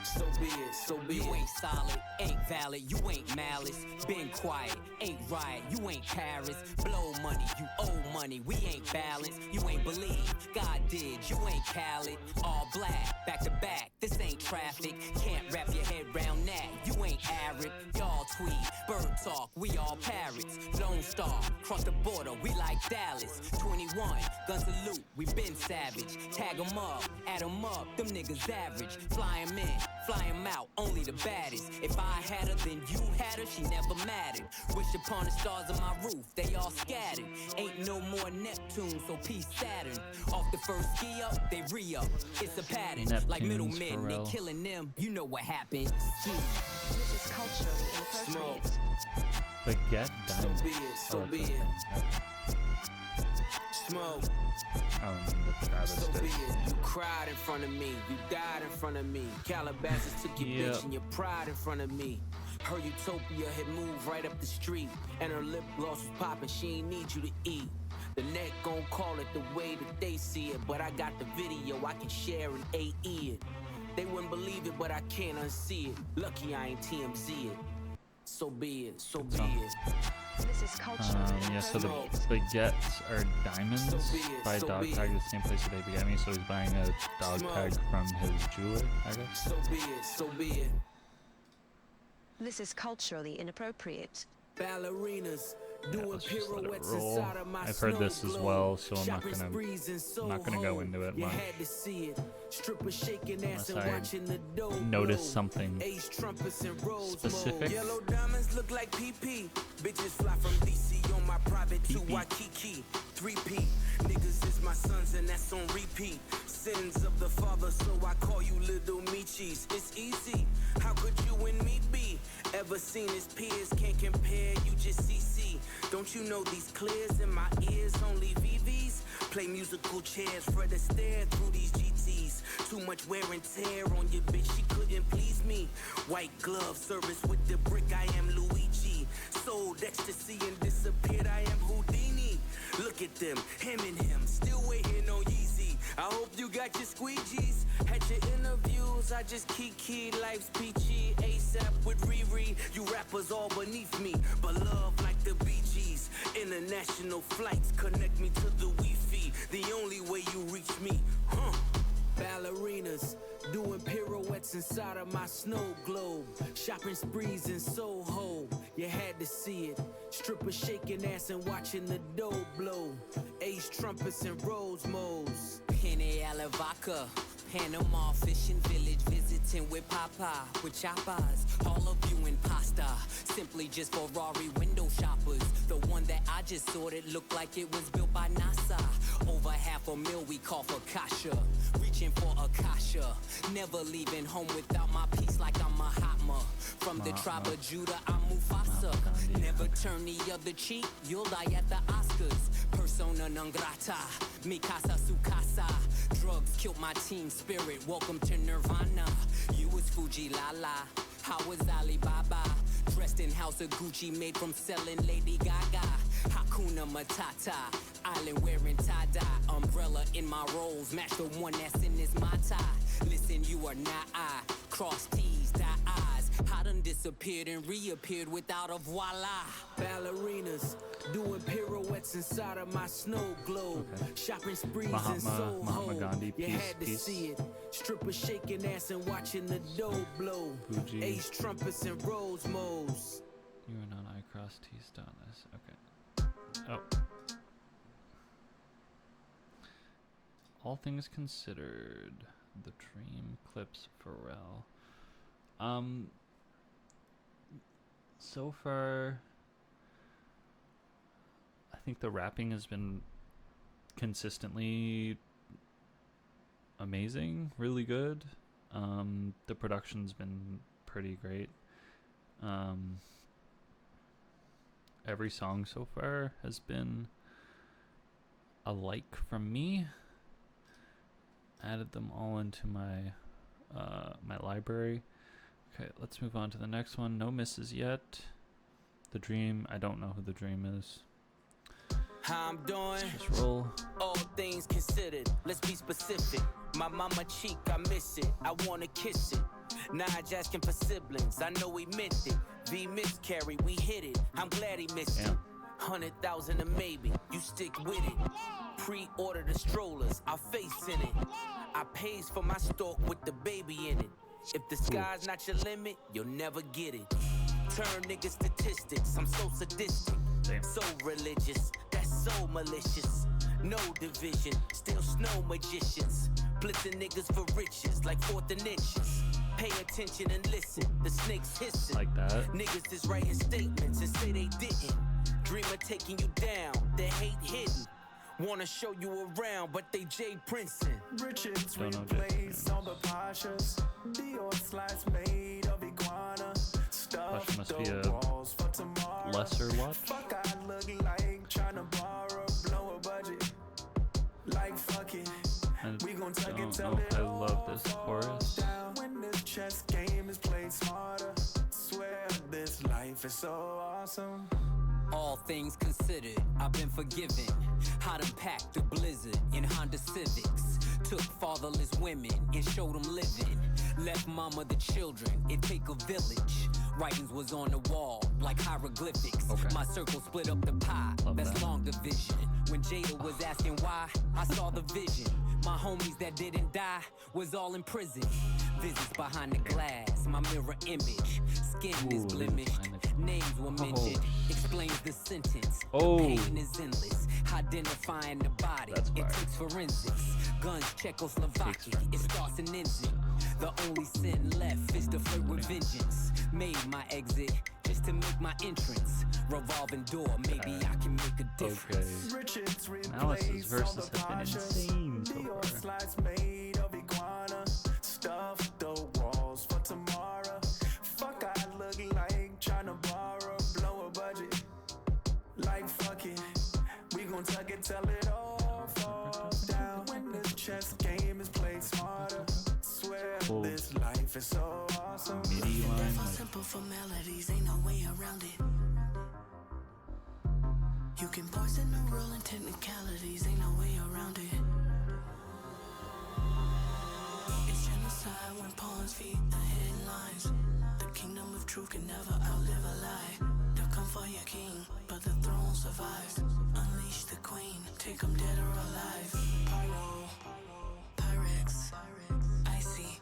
So be it, so be it. You ain't solid, ain't valid, you ain't malice. Been quiet, ain't right, you ain't Paris. Blow money, you owe money, we ain't balanced. You ain't believe, God did, you ain't Khaled. All black, back to back, this ain't traffic. Can't wrap your head round that, you ain't Arab. Y'all tweet, bird talk, we all parrots. Lone Star, cross the border, we like Dallas. 21, gun salute, we been savage. Tag 'em up, add 'em up, them niggas average. Fly 'em in, fly 'em out, only the baddest. If I had her, then you had her, she never mattered. Wish upon the stars on my roof, they all scattered. Ain't no more Neptune, so peace Saturn. Off the first ski up, they re-up. It's a pattern, like Neptune's middlemen, they Pharrell. killing them. You know what happened. Ski. This is culturally inappropriate. Baguette So diamond. be it, so be it. Smoke. The Travis So be disc. it. You cried in front of me. You died in front of me. Calabasas took your Yep. bitch and your pride in front of me. Her utopia had moved right up the street. And her lip gloss was popping. She ain't need you to eat. The net gon' call it the way that they see it. But I got the video I can share and AE it. They wouldn't believe it, but I can't unsee it. Lucky I ain't TMZ it. So be it, so be it. This is culturally Yeah, so the inappropriate. baguettes are diamonds. So be it, Buy a so dog be tag it. the same place that they begat me, so he's buying a dog Smoke. tag from his jeweler, I guess. So be it, so be it. This is culturally inappropriate. Ballerinas Yeah, doing let's just let it pirouettes roll. inside of my I've heard this as snow well, so I'm not Shopping gonna sprees in go into it You much. had to see it. Strippers shaking ass Unless and I watching the dough notice blow. something Ace trumpets and rose specific. mode. Yellow diamonds look like PP. Bitches fly from DC on my private to PP. Waikiki. 3P. Niggas is my sons and that's on repeat. Sins of the father, so I call you little Michis. It's easy. How could you and me be? Ever seen his peers? Can't compare, you just CC. Don't you know these clears in my ears? Only VVs. Play musical chairs, Fred Astaire through these GTs. Too much wear and tear on your bitch, she couldn't please me. White glove service with the brick, I am Luigi. Sold ecstasy and disappeared, I am Houdini. Look at them, him and him, still waiting on Yeezy. I hope you got your squeegees. Had your interviews, I just kiki. Life's peachy, ASAP with Riri. You rappers all beneath me, but love like the Bee Gees. International flights connect me to the Wi-Fi. The only way you reach me, Ballerinas doing pirouettes inside of my snow globe. Shopping sprees in Soho, you had to see it. Strippers shaking ass and watching the dough blow. Ace trumpets and Rosemos. Penny a la vodka. Panama fishing village visiting with Papa with choppers. All of you in pasta, simply just Ferrari window shoppers. The one that I just sorted looked like it was built by NASA. Over $500,000 we call for Kasha. Reaching for Akasha. Never leaving home without my piece like I'm Mahatma. From the tribe of Judah, I'm Mufasa. Never turn the other cheek, you'll die at the Oscars. Persona non grata, mi casa su casa. Drugs killed my team spirit, welcome to Nirvana. You was Fuji Lala, how was Alibaba? Dressed in House of Gucci, made from selling Lady Gaga. Hakuna Matata, island wearing tie-dye. Umbrella in my rolls, match the one that's in this Mata. Listen, you are not I, cross T's, dot I's. I done disappeared and reappeared without a voila. Ballerinas, doing pirouettes inside of my snow globe. Shopping sprees in Mahatma Soho, Gandhi, you peace, had to peace. see it. Strippers shaking ass and watching the dough blow. Fuji. Ace trumpets and Rosemos. You are not I cross T's dot S. Okay. Oh. All things considered, the Dream Clipse Pharrell. So far, I think the rapping has been consistently amazing, really good. The production's been pretty great. Every song so far has been a like from me. Added them all into my my library. Okay, let's move on to the next one. No misses yet. The Dream. I don't know who The Dream is. How I'm doing? Just roll. All things considered, let's be specific. My mama cheek, I miss it. I wanna kiss it. Nige asking for siblings, I know he meant it. V miscarry, we hit it. I'm glad he missed it. 100,000 a maybe, you stick with it. Pre-order the strollers, our face in it. I pays for my stalk with the baby in it. If the sky's not your limit, you'll never get it. Turn niggas statistics, I'm so sadistic. Damn. So religious, that's so malicious. No division, still snow magicians. Blitzing niggas for riches, like 4th and inches. Pay attention and listen, the snakes hissing. Like that. Niggas is writing statements and say they didn't. Dreamer taking you down, the hate hidden. Wanna show you around, but they Jay Princeton. Richards Don't know replaced on the Pashas. Dior slides made of iguana. Stuff Plush must be the a walls for tomorrow. lesser watch. Fuck, I look like tryna borrow, blow a budget. Like fuck it. I We gon' tuck don't it till know if it I all love this chorus. falls down. When this chess game is played smarter, swear this life is so awesome. All things considered, I've been forgiven. How to pack the blizzard in Honda Civics. Took fatherless women and showed them living. Left mama the children, it take a village. Writings was on the wall like hieroglyphics. Okay. My circle split up the pie, Love that's that. long division. When Jada was asking why, I saw the vision. My homies that didn't die was all in prison. Visits behind the glass, my mirror image. Skin is Ooh, blemished, behind the- names were mentioned. Explains the sentence. Oh. The pain is endless. Identifying the body. That's It fire. takes forensics. Guns Czechoslovakia. It starts and ends it. The only sin left is to flirt with vengeance. Made my exit just to make my entrance. Revolving door, maybe I can make a difference. Okay. Richards Malice's replaced on verses the have been Pashas. insane so Dior far. slides made of iguana. Stuff the walls for tomorrow. Fuck, I look like tryna borrow, blow a budget. Like fuck it, we gon' tuck it till it all falls down. When this chess game is played smarter, swear Cool. this life is so awesome. MIDI line. For Like, simple formalities, ain't no way around it. You can poison the rule and technicalities, ain't no way around it. It's genocide when pawns feed the headlines. The kingdom of truth can never outlive a lie. They'll come for your king, but the throne survives. Unleash the queen, take 'em dead or alive. Pyro, Pyrex, icy.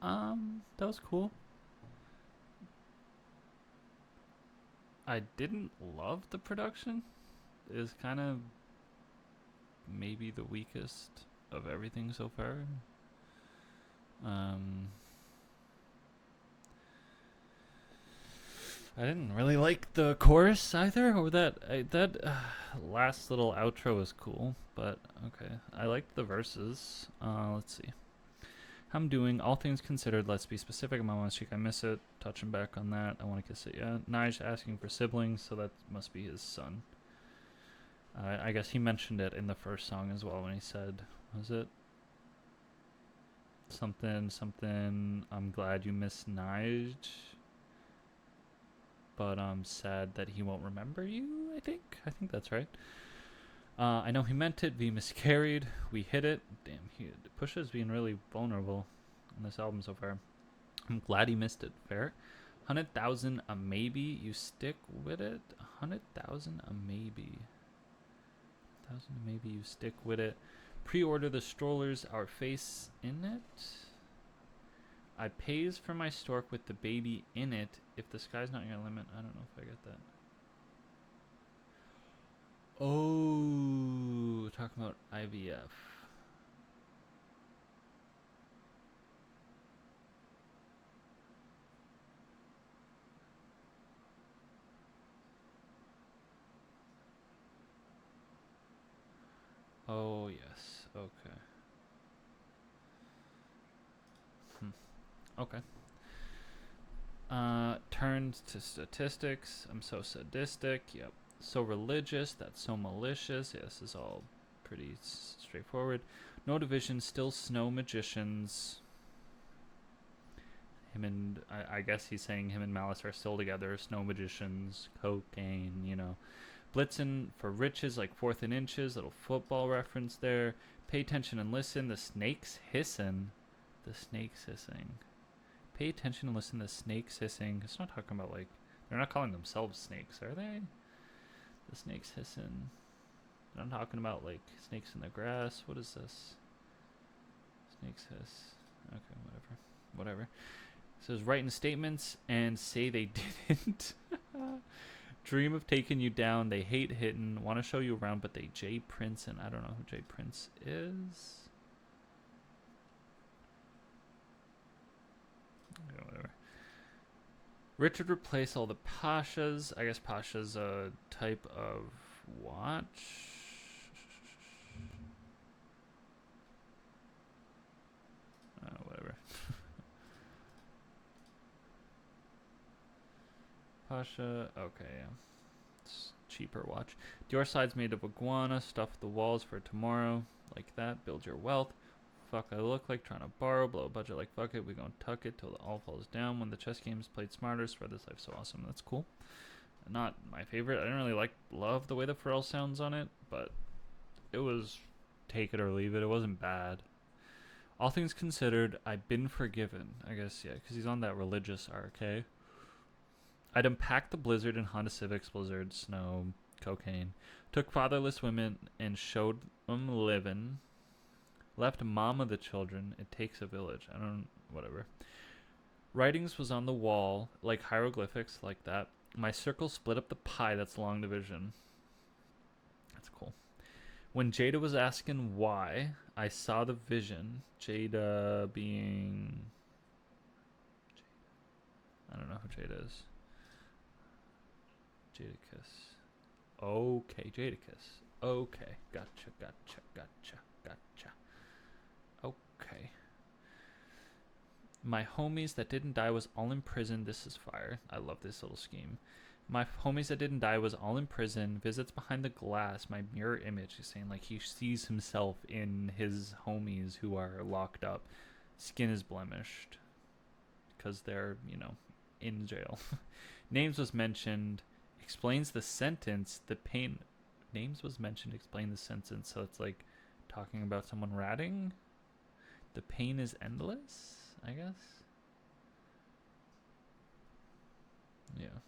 That was cool. I didn't love the production. It was kind of maybe the weakest of everything so far. I didn't really like the chorus either, or that last little outro was cool, but okay. I liked the verses. Let's see. How I'm doing, all things considered, let's be specific. My mom's cheek, I miss it. Touching back on that, I want to kiss it, yeah. Nige asking for siblings, so that must be his son. I guess he mentioned it in the first song as well when he said, was it? Something, I'm glad you miss Nige, but I'm sad that he won't remember you, I think that's right. I know he meant it, we miscarried, we hit it. Damn, Pusha's being really vulnerable on this album so far. I'm glad he missed it, fair. 100,000 a maybe, you stick with it. 100,000 a maybe. 1,000 a maybe, you stick with it. Pre-order the strollers, our face in it. I pays for my stork with the baby in it. If the sky's not your limit, I don't know if I get that. Oh, talking about IVF. Oh, yes. Okay. Okay. Turned to statistics. I'm so sadistic. Yep. So religious. That's so malicious. Yeah, this is all pretty straightforward. No division. Still snow magicians. Him and I guess he's saying him and Malice are still together. Snow magicians. Cocaine. You know. Blitzing for riches, like 4th and inches. Little football reference there. Pay attention and listen. The snakes hissing. The snakes hissing. Pay attention and listen to the snakes hissing. It's not talking about, like, they're not calling themselves snakes, are they? The snakes hissing. I'm talking about, like, snakes in the grass. What is this? Snakes hiss. Okay, whatever. It says writing statements and say they didn't. Dream of taking you down. They hate hitting. Want to show you around, but they J Prince, and I don't know who J Prince is. Okay, whatever. Richard replaced all the Pashas. I guess Pasha's a type of watch. Whatever. Pasha. Okay, yeah. It's cheaper watch. Your side's made of iguana. Stuff the walls for tomorrow. Like that. Build your wealth. Fuck I look like trying to borrow. Blow a budget like fuck it. We gonna tuck it till it all falls down. When the chess game's played smarter. Spread this life so awesome. That's cool. Not my favorite. I didn't really love the way the Pharrell sounds on it. But it was take it or leave it. It wasn't bad. All things considered, I've been forgiven. I guess, yeah, because he's on that religious RK. I'd unpacked the blizzard in Honda Civics, blizzard, snow, cocaine. Took fatherless women and showed them living. Left mom of the children. It takes a village. Whatever. Writings was on the wall, like hieroglyphics, like that. My circle split up the pie, that's long division. That's cool. When Jada was asking why, I saw the vision. Jada being... I don't know who Jada is. Jadakiss. Okay, Jadakiss. Okay, gotcha. Okay. My homies that didn't die was all in prison. This is fire. I love this little scheme. My homies that didn't die was all in prison. Visits behind the glass. My mirror image is saying he sees himself in his homies who are locked up. Skin is blemished because they're, in jail. Names was mentioned. Explains the sentence. The pain. Names was mentioned. Explain the sentence. So it's talking about someone ratting. The pain is endless, I guess. Yeah.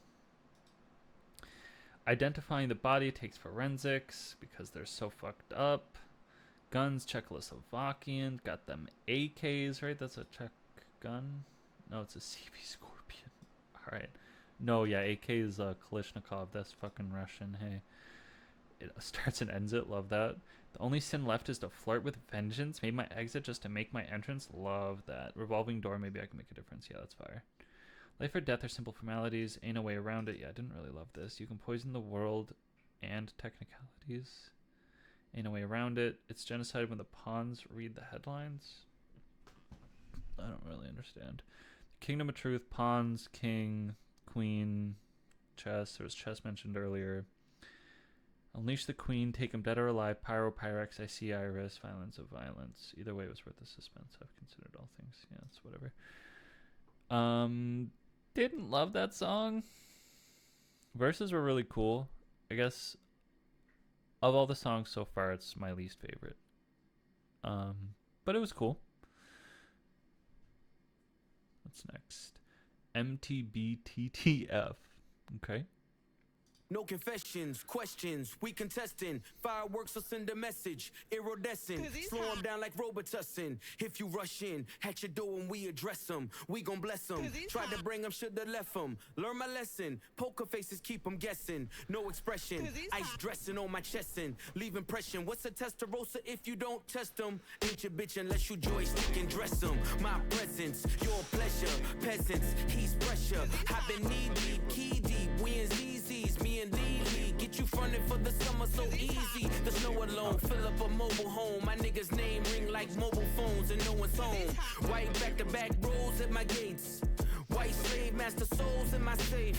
Identifying the body takes forensics because they're so fucked up. Guns, Czechoslovakian. Got them AKs, right? That's a Czech gun? No, it's a CB Scorpion. Alright. No, yeah, AK is Kalishnikov. That's fucking Russian. Hey. It starts and ends it. Love that. The only sin left is to flirt with vengeance. Made my exit just to make my entrance. Love that. Revolving door. Maybe I can make a difference. Yeah, that's fire. Life or death are simple formalities. Ain't a way around it. Yeah, I didn't really love this. You can poison the world and technicalities. Ain't a way around it. It's genocide when the pawns read the headlines. I don't really understand. Kingdom of Truth. Pawns. King. Queen. Chess. There was chess mentioned earlier. Unleash the queen, take him dead or alive, pyro, pyrex, I see iris, violence of violence. Either way, it was worth the suspense. I've considered all things. Yeah, it's whatever. Didn't love that song. Verses were really cool. I guess of all the songs so far, it's my least favorite. But it was cool. What's next? MTBTTF. Okay. No confessions, questions, we contesting. Fireworks will send a message, iridescent. Slow them down like Robitussin. If you rush in, at your door and we address them, we gon' bless them. Tried to bring them, shoulda left them. Learn my lesson, poker faces keep them guessing. No expression, ice dressing on my chest and leave impression. What's a testarossa if you don't test them? Ain't your bitch unless you joystick and dress them. My presence, your pleasure, peasants, he's pressure. I've been knee deep, key deep, we in ZZ's, me and Lee, get you fronted for the summer so easy. The snow alone, fill up a mobile home. My niggas name ring like mobile phones and no one's home. White back-to-back rows at my gates. White slave master souls in my safe.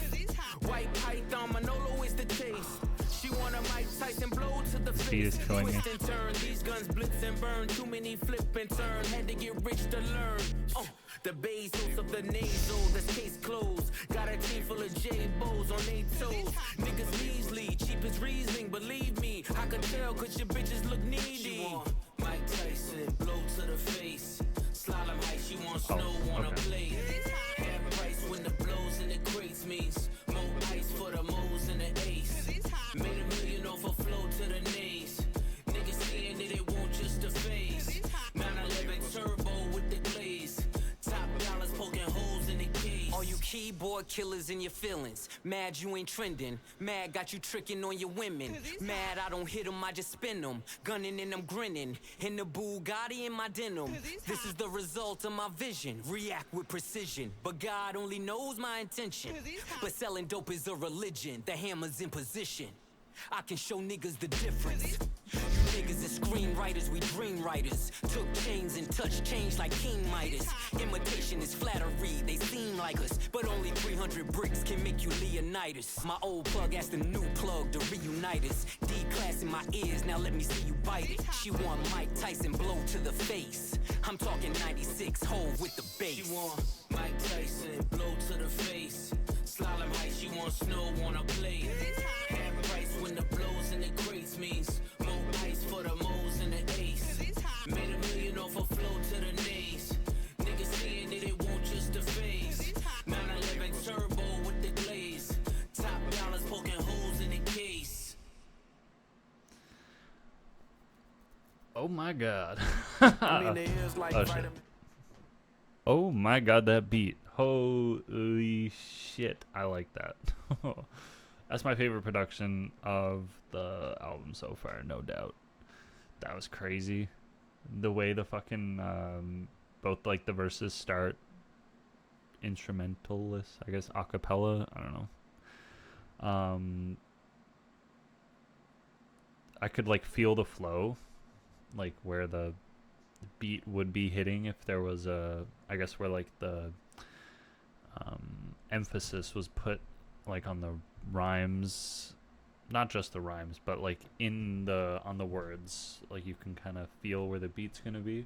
White python Manolo is the chase. She want a Mike Tyson blow to the face. Twist and turn, these guns blitz and burn. Too many flip and turn, had to get rich to learn. The Bezos of the nasal, this case closed. Got a team full of J-Bows on they toes. Niggas measly, cheap as Riesling, believe me. I can tell cause your bitches look needy. She want Mike Tyson, blow to the face. Slalom height, she want snow on a plate. Half price when the blows in the crates means more ice for the moles and the ace. Made $1 million off a flow to the nays. Niggas saying that it won't just a phase. 911 turbo with the glaze. Top dollars poking holes in the case. All you keyboard killers in your feelings. Mad you ain't trending. Mad got you tricking on your women. Mad I don't hit them, I just spin them. Gunning and I'm grinning. In the Bugatti in my denim. This is the result of my vision. React with precision. But God only knows my intention. But selling dope is a religion. The hammer's in position. I can show niggas the difference. You niggas is screenwriters, we dream writers. Took chains and touched change like King Midas. Imitation is flattery, they seem like us. But only 300 bricks can make you Leonidas. My old plug asked the new plug to reunite us. D-class in my ears, now let me see you bite it. She want Mike Tyson blow to the face. I'm talking 96 Hove with the bass. She want Mike Tyson blow to the face. Slalom height, she want snow on a plate. Half price when the blows in the crates means more ice for the moles and the ace. Made $1 million off a flow to the nays. Niggas saying that it won't just a phase. 911 turbo with the glaze. Top dollars poking holes in the case. Oh my god. I mean, there is like Oh, shit. Oh my god, that beat. Holy shit. I like that. That's my favorite production of the album so far, no doubt. That was crazy. The way the fucking, both like the verses start instrumentalist, I guess, a cappella, I don't know. I could like feel the flow, like where the beat would be hitting if there was a, I guess where like the emphasis was put like on the rhymes, not just the rhymes, but like in the on the words, like you can kind of feel where the beat's gonna be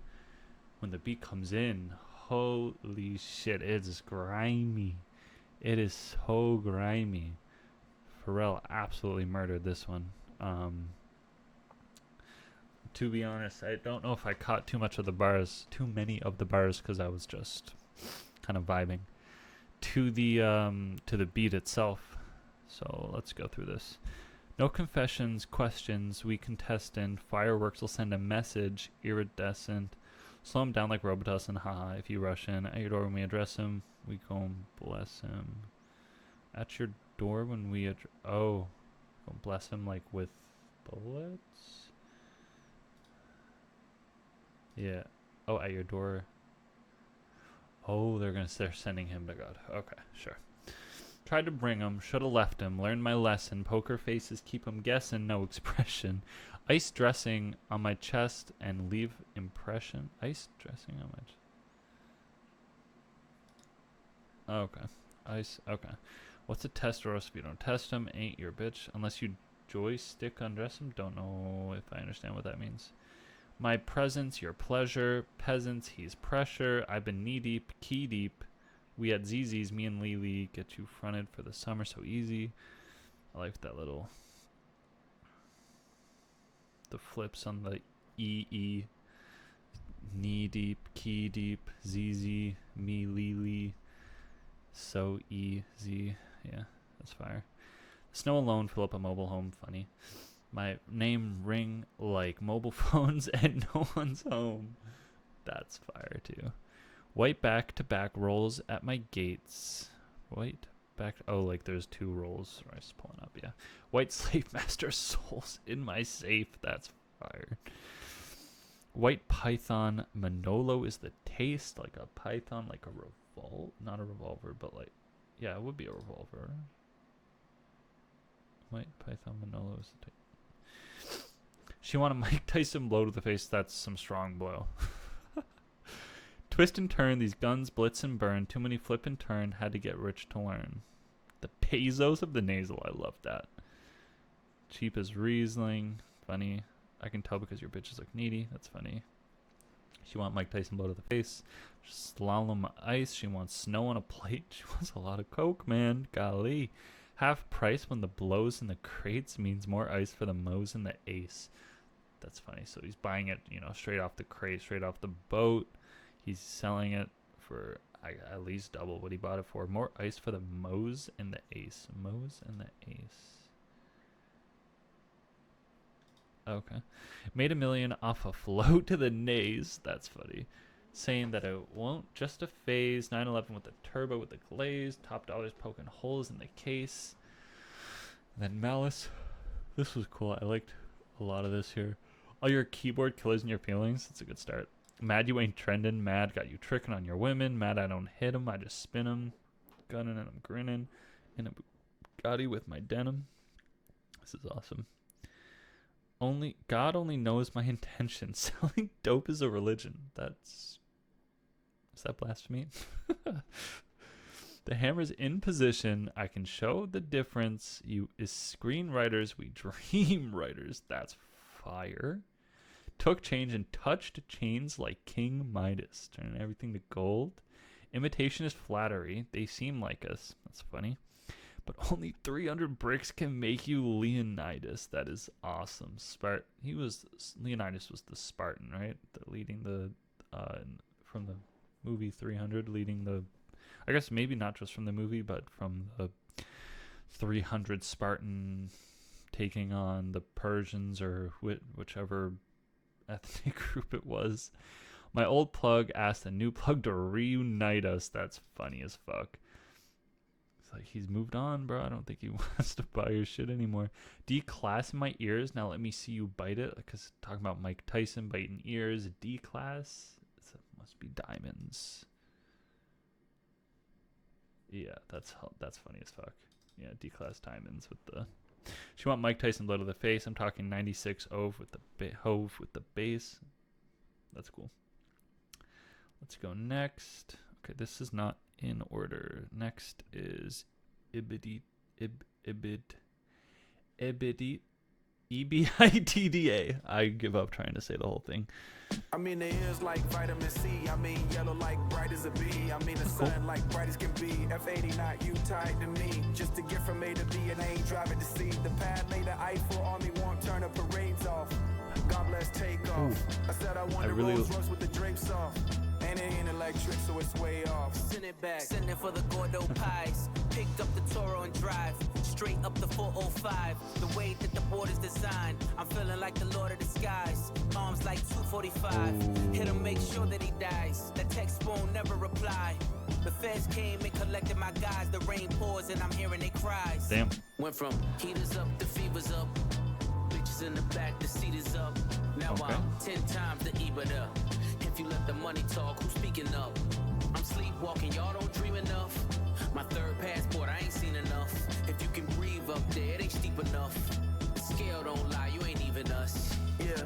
when the beat comes in. Holy shit, it's grimy. It is so grimy. Pharrell absolutely murdered this one. To be honest, I don't know if I caught too many of the bars, because I was just kind of vibing to the beat itself. So let's go through this. No confessions, questions, we contestant, fireworks will send a message, iridescent, Slow him down like Robitussin, and haha. If you rush in at your door when we address him, we go and bless him. At your door when we go bless him like with bullets? Yeah. Oh, at your door. Oh, they're sending him to God. Okay, sure. Tried to bring him, shoulda left him, learned my lesson. Poker faces keep him guessing, no expression. Ice dressing on my chest and leave impression. Ice dressing on my chest. Okay. Ice, okay. What's a test roast if you don't test him? Ain't your bitch. Unless you joystick undress him. Don't know if I understand what that means. My presence, your pleasure. Peasants, he's pressure. I've been knee deep, key deep. We had ZZ's, me and Lily get you fronted for the summer so easy. I like that little, the flips on the EE. Knee deep, key deep, ZZ, me, Lily, so easy. Yeah, that's fire. Snow alone, fill up a mobile home, funny. My name ring like mobile phones and no one's home. That's fire too. White back-to-back rolls at my gates. White back... Oh, like there's 2 rolls. I was pulling up, yeah. White slave master souls in my safe. That's fire. White python Manolo is the taste. Like a python, like a revolver. Not a revolver, but like... Yeah, it would be a revolver. White python Manolo is the taste. She want a Mike Tyson blow to the face. That's some strong blow. Twist and turn, these guns blitz and burn. Too many flip and turn, had to get rich to learn. The Pezos of the nasal, I love that. Cheap as Riesling, funny. I can tell because your bitches look needy, that's funny. She want Mike Tyson blow to the face. Slalom ice, she wants snow on a plate. She wants a lot of coke, man, golly. Half price when the blows in the crates means more ice for the mows and the ace. That's funny, so he's buying it, you know, straight off the crate, straight off the boat. He's selling it for at least double what he bought it for. More ice for the Moes and the Ace. Moes and the Ace. Okay. Made $1 million off a float to the nays. That's funny. Saying that it won't just a phase. 911 with the turbo with the glaze. Top dollars poking holes in the case. And then Malice. This was cool. I liked a lot of this here. All your keyboard killers and your feelings. That's a good start. Mad you ain't trending, mad got you tricking on your women, mad I don't hit him, I just spin him, gunning and I'm grinning, in a Bugatti with my denim. This is awesome. God only knows my intention. Selling dope is a religion. Is that blasphemy? The hammer's in position. I can show the difference. You is screenwriters, we dream writers. That's fire. Took change and touched chains like King Midas, turning everything to gold. Imitation is flattery. They seem like us. That's funny. But only 300 bricks can make you Leonidas. That is awesome. Leonidas was the Spartan, right? Leading the from the movie 300, leading the, I guess maybe not just from the movie, but from the 300 Spartan taking on the Persians or whichever ethnic group it was. My old plug asked a new plug to reunite us. That's funny as fuck. It's like, he's moved on, bro. I don't think he wants to buy your shit anymore. D-class in my ears. Now let me see you bite it. Because talking about Mike Tyson biting ears. D-class. It must be diamonds. Yeah, that's funny as fuck. Yeah, D-class diamonds with the... She want Mike Tyson blow to the face. I'm talking 96 Hove with the bass. That's cool. Let's go next. Okay, this is not in order. Next is EBITDA. I give up trying to say the whole thing. I mean, the ears like vitamin C. I mean, yellow like bright as a bee. I mean, the sun like bright as can be. F80 not you tied to me. Just to get from A to B and I ain't driving to see. The path made the Eiffel Army won't turn the parades off. God bless takeoff. I said I wanted Rolls Royce with the drapes off. And it ain't electric, so it's way off. Send it back, send it for the Gordo pies. Picked up the Toro and drive, straight up the 405. The way that the board is designed, I'm feeling like the Lord of the Skies. Arms like 245, hit him make sure that he dies. The text won't never reply. The feds came and collected my guys. The rain pours and I'm hearing they cries. Damn. Went from heaters up to fevers up. Bitches in the back, the seat is up. Now Okay. I'm 10 times the EBITDA. If you let the money talk, who's speaking up? I'm sleepwalking, y'all don't dream enough. My third passport, I ain't seen enough. If you can breathe up there, it ain't steep enough. The scale don't lie, you ain't even us. Yeah.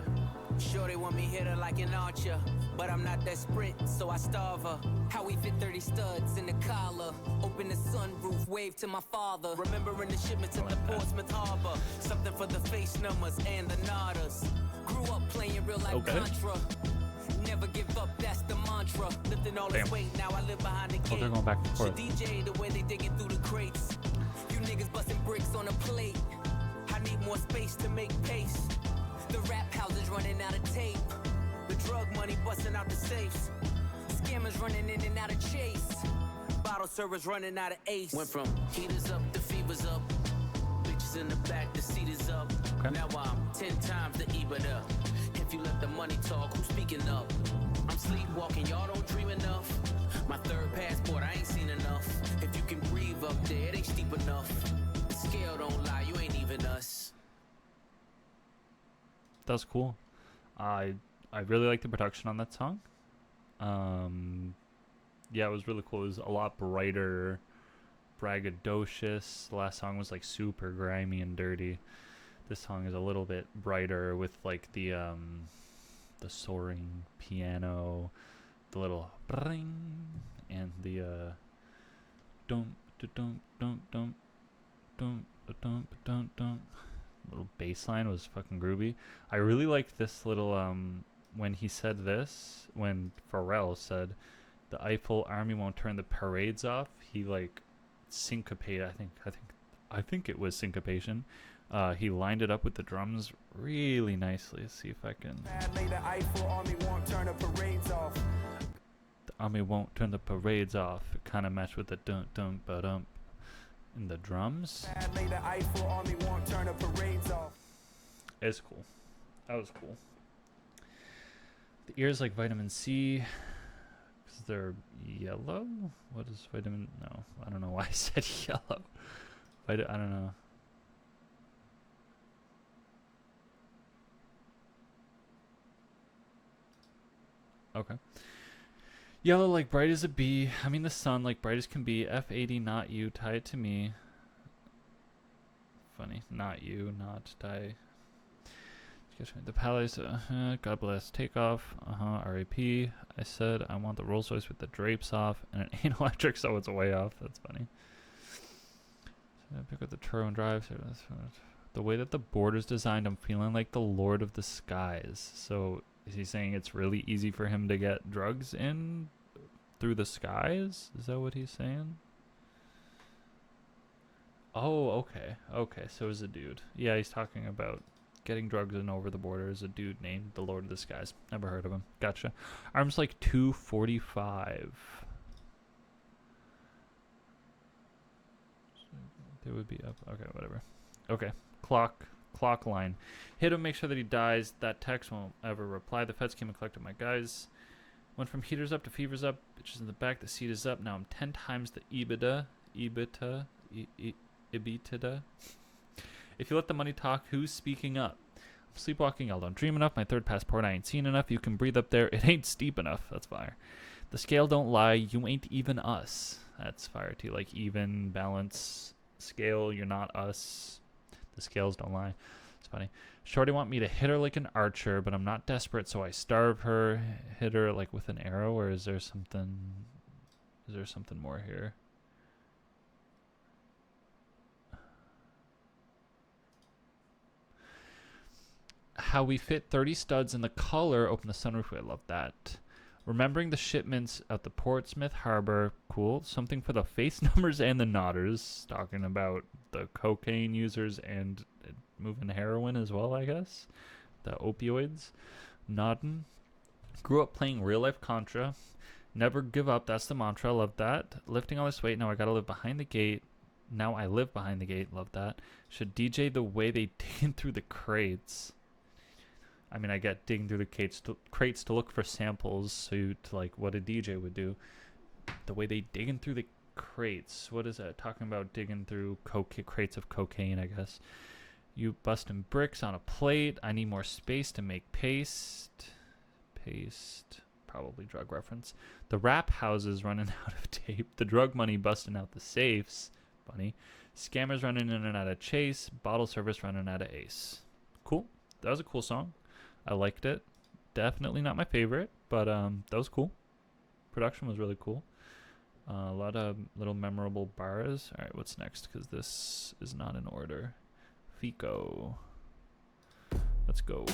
Sure they want me hit her like an archer, but I'm not that sprint, so I starve her. How we fit 30 studs in the collar. Open the sunroof, wave to my father. Remembering the shipments at the Portsmouth Harbor. Something for the face numbers and the nodders. Grew up playing real life Okay. Contra. Never give up, that's the mantra. Lifting all this Damn. weight, now I live behind the Oh, gate. they're going back and Should forth. DJ the way they digging through the crates. You niggas busting bricks on a plate. I need more space to make pace. The rap house is running out of tape. The drug money busting out the safes. Scammers running in and out of chase. Bottle servers running out of ace. Went from heaters up to fevers up. Bitches in the back, the seat is up. Okay. Now I'm 10 times the EBITDA. If you let the money talk, who's speaking up? I'm sleepwalking, y'all don't dream enough. My third passport, I ain't seen enough. If you can breathe up there, it ain't steep enough. The scale don't lie, you ain't even us. That was cool. I really like the production on that song. Yeah, it was really cool. It was a lot brighter, braggadocious. The last song was like super grimy and dirty. This song is a little bit brighter with like the soaring piano, the little bring, and the dum dum dum dum dum dum dum dum. Little bass line was fucking groovy. I really liked this little when he said this, when Pharrell said the Eiffel Army won't turn the parades off, he like syncopated. I think it was syncopation. He lined it up with the drums really nicely. Let's see if I can. Sadly, the Eiffel Army won't turn the parades off. The army won't turn the parades off. It kind of matched with the dum dum ba dum in the drums. Sadly, the Eiffel Army won't turn the parades off. It's cool. That was cool. The ears like vitamin C. Because they're yellow? What is vitamin? No, I don't know why I said yellow. I don't know. Okay. Yellow like bright as a bee. I mean the sun like bright as can be. F80 not you. Tie it to me. Funny. Not you. Not tie. The palace. God bless. Take off. R.I.P. I said I want the Rolls Royce with the drapes off, and it ain't electric, so it's way off. That's funny. So I pick up the Turo and drive. The way that the border's designed, I'm feeling like the Lord of the Skies. So is he saying it's really easy for him to get drugs in through the skies? Is that what he's saying? Oh, okay. Okay, so is a dude. Yeah, he's talking about getting drugs in over the border. Is a dude named the Lord of the Skies. Never heard of him. Gotcha. Arms like 245. They would be up. Okay, whatever. Okay. Clock line. Hit him, make sure that he dies. That text won't ever reply. The feds came and collected my guys. Went from heaters up to fevers up. Bitches in the back. The seat is up. Now I'm 10 times the EBITDA. EBITDA. If you let the money talk, who's speaking up? I'm sleepwalking. I don't dream enough. My third passport, I ain't seen enough. You can breathe up there. It ain't steep enough. That's fire. The scale don't lie. You ain't even us. That's fire too. Like even, balance, scale. You're not us. The scales don't lie. It's funny. Shorty want me to hit her like an archer, but I'm not desperate, so I starve her. Hit her like with an arrow, or is there something? Is there something more here? How we fit 30 studs in the collar. Open the sunroof. I love that. Remembering the shipments at the Portsmouth Harbor. Cool. Something for the face numbers and the nodders. Talking about the cocaine users and moving heroin as well, I guess. The opioids. Nodding. Grew up playing real life Contra. Never give up. That's the mantra. Love that. Lifting all this weight. Now I gotta live behind the gate. Now I live behind the gate. Love that. Should DJ the way they dig through the crates. I mean, I get digging through the crates to look for samples, so to like what a DJ would do. The way they digging through the crates, what is that? Talking about digging through crates of cocaine, I guess. You busting bricks on a plate. I need more space to make paste. Paste. Probably drug reference. The rap houses running out of tape. The drug money busting out the safes. Funny. Scammers running in and out of chase. Bottle service running out of ace. Cool. That was a cool song. I liked it. Definitely not my favorite, but that was cool. Production was really cool. A lot of little memorable bars. All right, what's next? Because this is not in order. Fico. Let's go.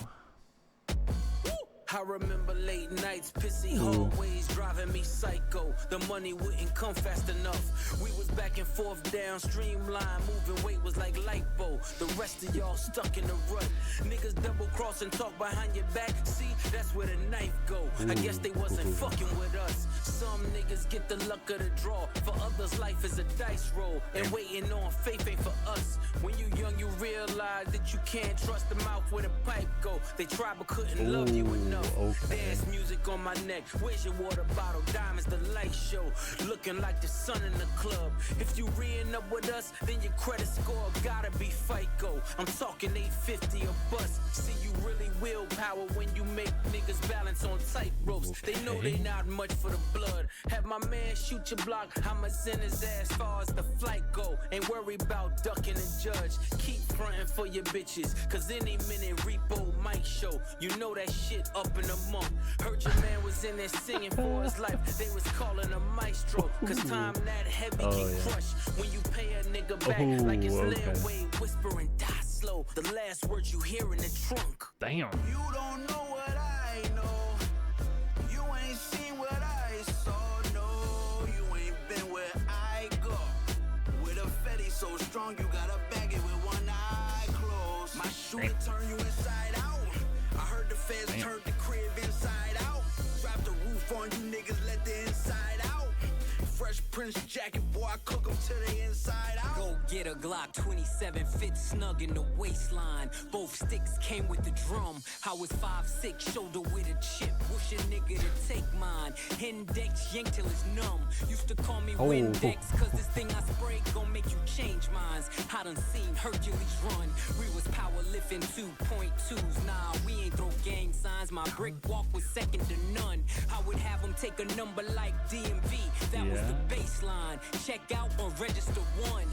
I remember late nights, pissy hallways driving me psycho. The money wouldn't come fast enough. We was back and forth down streamline, moving weight was like lipo. The rest of y'all stuck in the rut. Niggas double cross and talk behind your back. See, that's where the knife go. I guess they wasn't fucking with us. Some niggas get the luck of the draw. For others, life is a dice roll. And waiting on faith ain't for us. When you young, you realize that you can't trust the mouth where the pipe go. They tried but couldn't love you enough. Okay. Dance music on my neck. Where's your water bottle? Diamonds, the light show. Looking like the sun in the club. If you re-ing up with us, then your credit score gotta be FICO. I'm talking 850 a bus. See, you really willpower when you make niggas balance on tight ropes. They know they not much for the blood. Have my man shoot your block. I'ma send his ass far as the flight go. Ain't worry about ducking the judge. Keep fronting for your bitches. Cause any minute repo might show. You know that shit up in a month. Heard your man was in there singing for his life. They was calling a maestro. Cause time that heavy can crush. When you pay a nigga back like it's Lil Wayne whispering, die slow. The last words you hear in the trunk. Damn. You don't know what I know. You ain't seen what I saw. No, you ain't been where I go. With a fetty so strong, you gotta bag it with one eye closed. My shooter turn you inside out. I heard the feds turned the crib inside out. Drop the roof on you niggas, let the inside out. Fresh Prince jacket, boy, I cook them to the inside out. Go get a Glock 27, fit snug in the waistline. Both sticks came with the drum. I was 5'6", shoulder with a chip. Wish a nigga to take mine. Index yank till it's numb. Used to call me Windex, cause this thing I spray gon' make you change minds. I done seen Hercules run. We was power lifting 2.2s. Nah, we ain't throw gang signs. My brick walk was second to none. I would have them take a number like DMV. That was the baseline. Check out or register 1.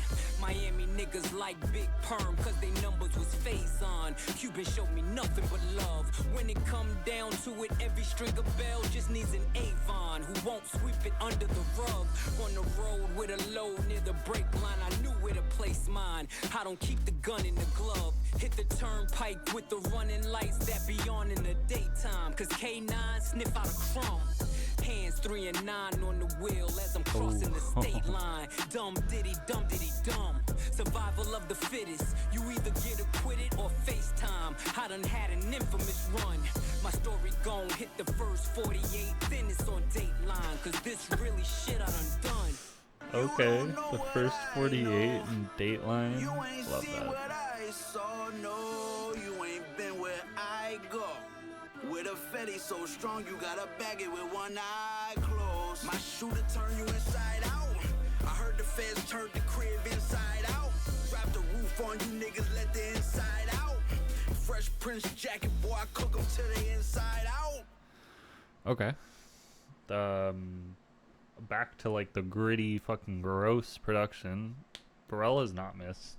Miami niggas like Big Perm, cause they numbers was phase on. Cuban showed me nothing but love. When it come down to it, every string of bell just needs an Avon who won't sweep it under the rug. On the road with a load near the brake line, I knew where to place mine. I don't keep the gun in the glove. Hit the turnpike with the running lights that be on in the daytime. Cause K9 sniff out a crumb. Hands 3 and 9 on the wheel as I'm crossing the state line. Dumb diddy dumb. Survival of the fittest. You either get acquitted or FaceTime. I done had an infamous run. My story gon' hit the first 48, then it's on Dateline. Cause this really shit I done. Okay, the first 48 and Dateline. You ain't Love seen that. what I saw. No, you ain't been where I go. With a fetty so strong, you gotta bag it with one eye closed. My shooter turn you inside out. I heard the feds turned the crib inside out. Drop the roof on you niggas, let the inside out. Fresh Prince jacket, boy, I cook them to the inside out. Okay. Back to like the gritty, fucking gross production. Pharrell has not missed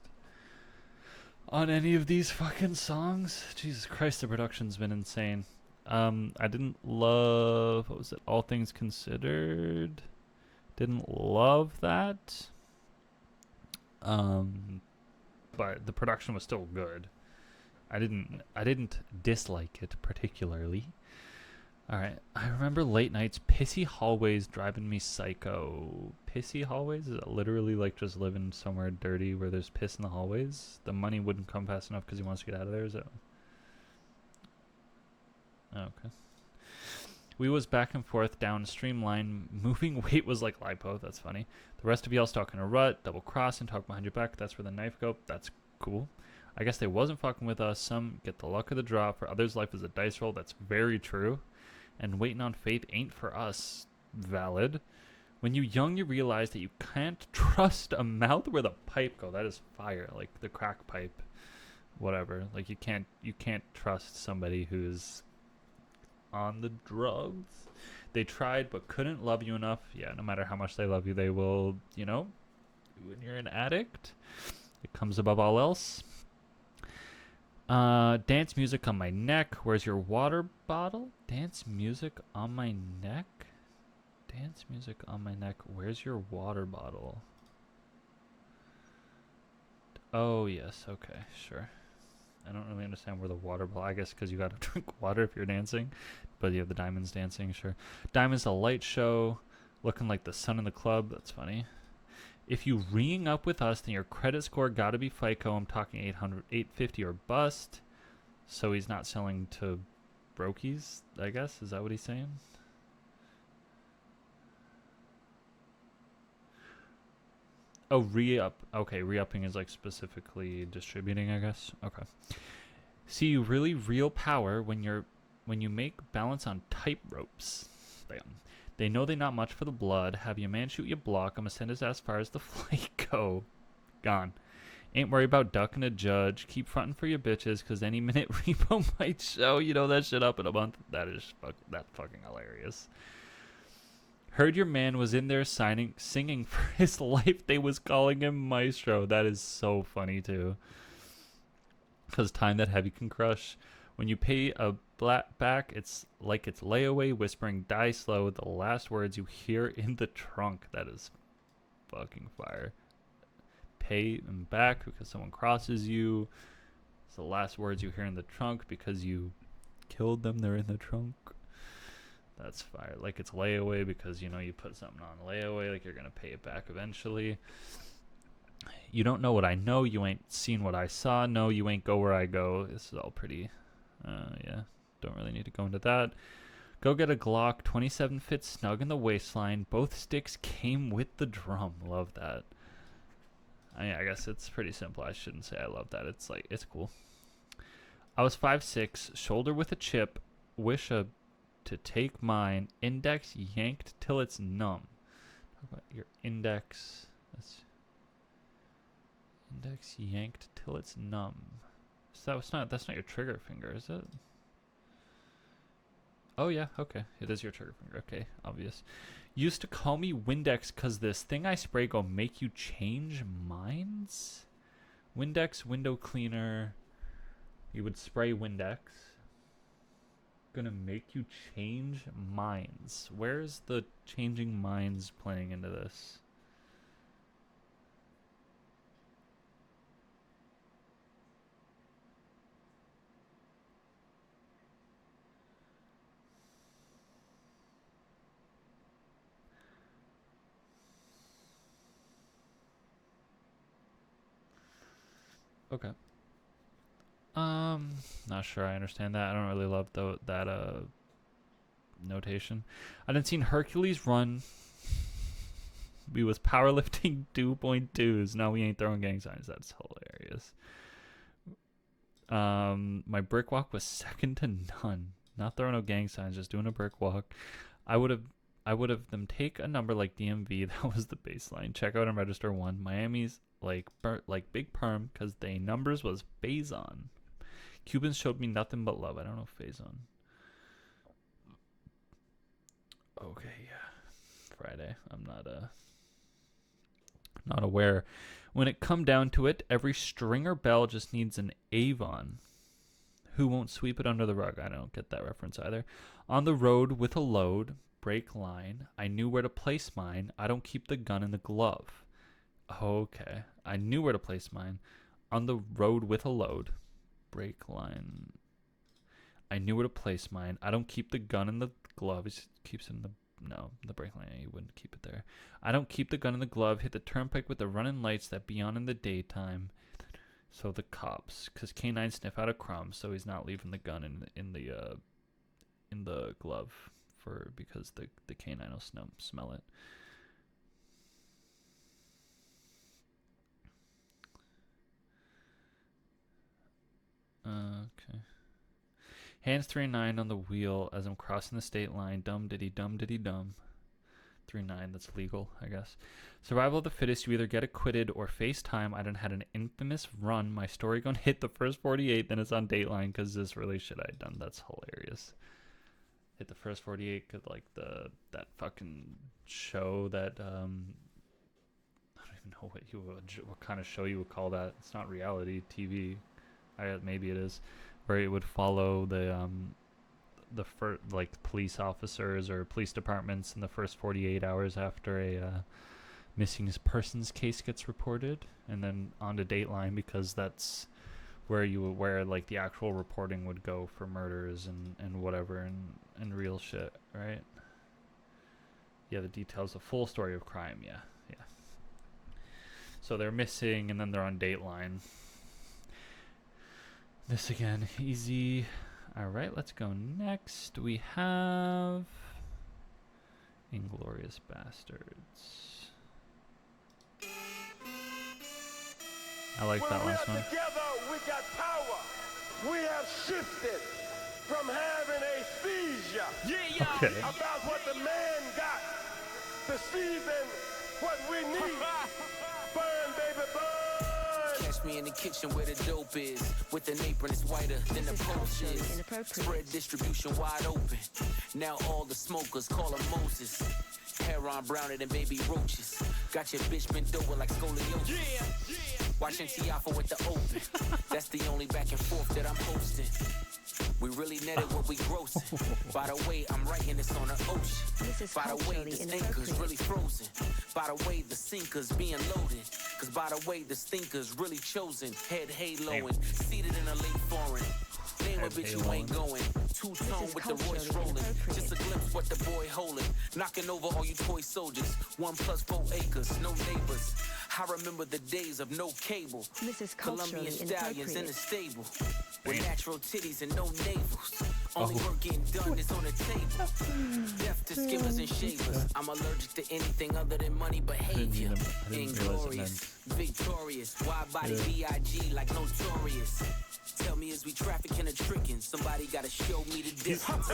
on any of these fucking songs. Jesus Christ, the production's been insane. I didn't love, what was it, All Things Considered? Didn't love that. But the production was still good. I didn't dislike it particularly. Alright, I remember late nights, pissy hallways driving me psycho. Pissy hallways? Is it literally like just living somewhere dirty where there's piss in the hallways? The money wouldn't come fast enough because he wants to get out of there? Is it? Okay. We was back and forth down streamline. Moving weight was like lipo. That's funny. The rest of y'all stuck in a rut, double cross and talk behind your back. That's where the knife go. That's cool. I guess they wasn't fucking with us. Some get the luck of the draw. For others, life is a dice roll. That's very true. And waiting on fate ain't for us. Valid. When you young, you realize that you can't trust a mouth where the pipe go. That is fire. Like the crack pipe. Whatever. Like you can't trust somebody who's on the drugs. They tried but couldn't love you enough. Yeah, no matter how much they love you, they will, you know, when you're an addict, it comes above all else. Dance music on my neck. Where's your water bottle? Dance music on my neck? Dance music on my neck. Where's your water bottle? Oh, yes. Okay, sure. I don't really understand where the water bottle... I guess because you gotta drink water if you're dancing. But you have the diamonds dancing, sure. Diamonds, a light show. Looking like the sun in the club. That's funny. If you ring up with us, then your credit score gotta be FICO. I'm talking 800, 850 or bust. So he's not selling to brokies, I guess? Is that what he's saying? Oh, re-up. Okay, re-upping is like specifically distributing, I guess. Okay. See you really real power when you make balance on tight ropes. Damn. They know they not much for the blood. Have your man shoot your block. I'ma send his ass far as the flight go. Gone. Ain't worried about ducking a judge. Keep fronting for your bitches, cause any minute repo might show. You know that shit up in a month. That's fucking hilarious. Heard your man was in there singing for his life. They was calling him Maestro. That is so funny too. Cause time that heavy can crush. When you pay a back, it's like it's layaway, whispering, die slow. The last words you hear in the trunk. That is fucking fire. Pay them back because someone crosses you. It's the last words you hear in the trunk because you killed them. They're in the trunk. That's fire. Like it's layaway because, you know, you put something on layaway. Like you're going to pay it back eventually. You don't know what I know. You ain't seen what I saw. No, you ain't go where I go. This is all pretty... yeah, don't really need to go into that. Go get a Glock. 27 fits snug in the waistline. Both sticks came with the drum. Love that. I mean, I guess it's pretty simple. I shouldn't say I love that. It's like, it's cool. I was 5'6", shoulder with a chip. Wish to take mine. Index yanked till it's numb. Talk about your index. Index yanked till it's numb. So that's not your trigger finger, is it? Oh yeah, okay. It is your trigger finger. Okay, obvious. Used to call me Windex cause this thing I spray go make you change minds? Windex window cleaner. You would spray Windex. Gonna make you change minds. Where's the changing minds playing into this? Okay. Not sure I understand that. I don't really love that notation. I done seen Hercules run. We was powerlifting 2.2s. Now we ain't throwing gang signs. That's hilarious. My brick walk was second to none. Not throwing no gang signs, just doing a brick walk. I would have them take a number like DMV. That was the baseline. Check out and register one. Miami's like big perm because they numbers was Faison. Cubans showed me nothing but love. I don't know Faison. Okay, yeah. Friday. I'm not aware. When it come down to it, every stringer bell just needs an Avon. Who won't sweep it under the rug? I don't get that reference either. On the road with a load, brake line. I knew where to place mine. I don't keep the gun in the glove. Okay. I knew where to place mine. On the road with a load, brake line. I knew where to place mine. I don't keep the gun in the glove. It keeps it in the brake line. You wouldn't keep it there. I don't keep the gun in the glove. Hit the turnpike with the running lights that be on in the daytime. So the cops, because K9 sniff out a crumb, so he's not leaving the gun in the glove because the K9 will smell it. Okay. Hands 3 and 9 on the wheel as I'm crossing the state line. Dum diddy dum diddy dum. 3 9, that's legal, I guess. Survival of the fittest, you either get acquitted or face time. I done had an infamous run. My story gonna hit the first 48, then it's on Dateline because this really shit I done. That's hilarious. Hit the first 48 because like that fucking show that I don't even know what kind of show you would call that. It's not reality TV. Maybe it is, where it would follow the police officers or police departments in the first 48 hours after a missing persons case gets reported, and then on to Dateline because that's where like the actual reporting would go for murders and whatever and real shit, right? Yeah, the details, the full story of crime. Yeah. So they're missing, and then they're on Dateline. This again, easy. All right, let's go next. We have Inglorious Bastards. I like that last one. Together, we got power. We have shifted from having a seizure Okay. about what the man got to seizing what we need. Burn, baby, burn. Catch me in the kitchen where the dope is. With an apron, it's whiter than the This is post culturally is. inappropriate. Spread distribution wide open. Now all the smokers call him Moses. Hair on browner than baby roaches. Got your bitch bent over like scoliosis. Watching Tiafa with the open. That's the only back and forth that I'm posting. We really netted what we grossing. By the way, I'm writing this on the ocean. This is By the way, culturally the stinker's inappropriate. really frozen. By the way, the sinker's being loaded. Cause by the way, the stinker's really chosen. Head haloing, seated in a late foreign. Name a Head bitch you ain't going. Two-tone is with the Royce culturally rolling. inappropriate. Just a glimpse what the boy holding. Knocking over all you toy soldiers. 1 + 4 acres, no neighbors. I remember the days of no cable. This is Colombian culturally stallions in the inappropriate. stable. With natural titties and no navels. Only work getting done is on the table. Death to skimmers and shavers. I'm allergic to anything other than money behavior. I didn't realize it Inglorious, victorious, wide body B.I.G. like notorious. Tell me as we trafficking or tricking, somebody gotta show me the difference.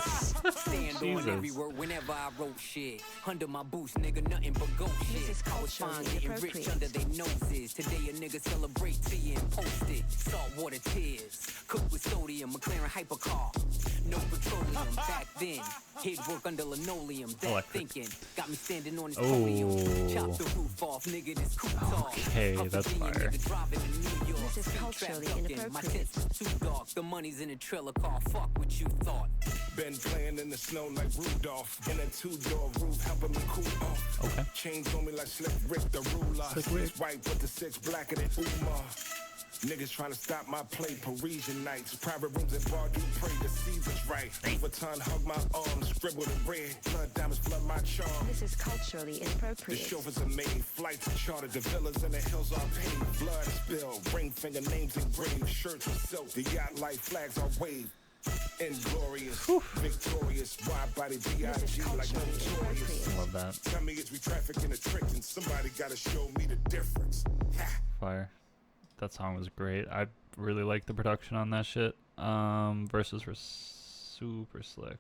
Stand on Jesus. every word whenever I wrote shit. Under my boots, nigga, nothing but goat shit. is I was fine culturally getting rich inappropriate. under their noses. Today a nigga celebrate tea and post it. Saltwater tears, cooked with sodium, McLaren hypercar. No petroleum back then. He'd work under linoleum. That Electric. thinking got me standing on his Oh. podium. Chop the roof off, nigga. This coupe tall. Okay, Huff a that's Virginia fire. nigga driving to New York. This is Street culturally trap ducking. My inappropriate. tits too dark. The money's in a trailer car. Fuck what you thought. Been playing in the snow like Rudolph. In a 2-door roof, helping me cool off. Okay. Chains on me like Slick Rick the ruler. Slick Rick. 6 white, but the 6 blacker than Umar. Niggas trying to stop my play, Parisian nights. Private rooms and bar, do pray the season's right. Overtime, hug my arms, scribbled in red. Blood diamonds flood my charm. This is culturally The inappropriate. chauffeurs are made, flights chartered, the villas in the hills are paved. Blood spilled, ring finger names engraved, shirts with silk, the yacht light flags are waved. Inglorious, victorious, wide body B.I.G. This is like culturally notorious. inappropriate. Love that. Tell me is we trafficking a trick and somebody gotta show me the difference. Ha. Fire. That song was great. I really like the production on that shit. Verses were super slick.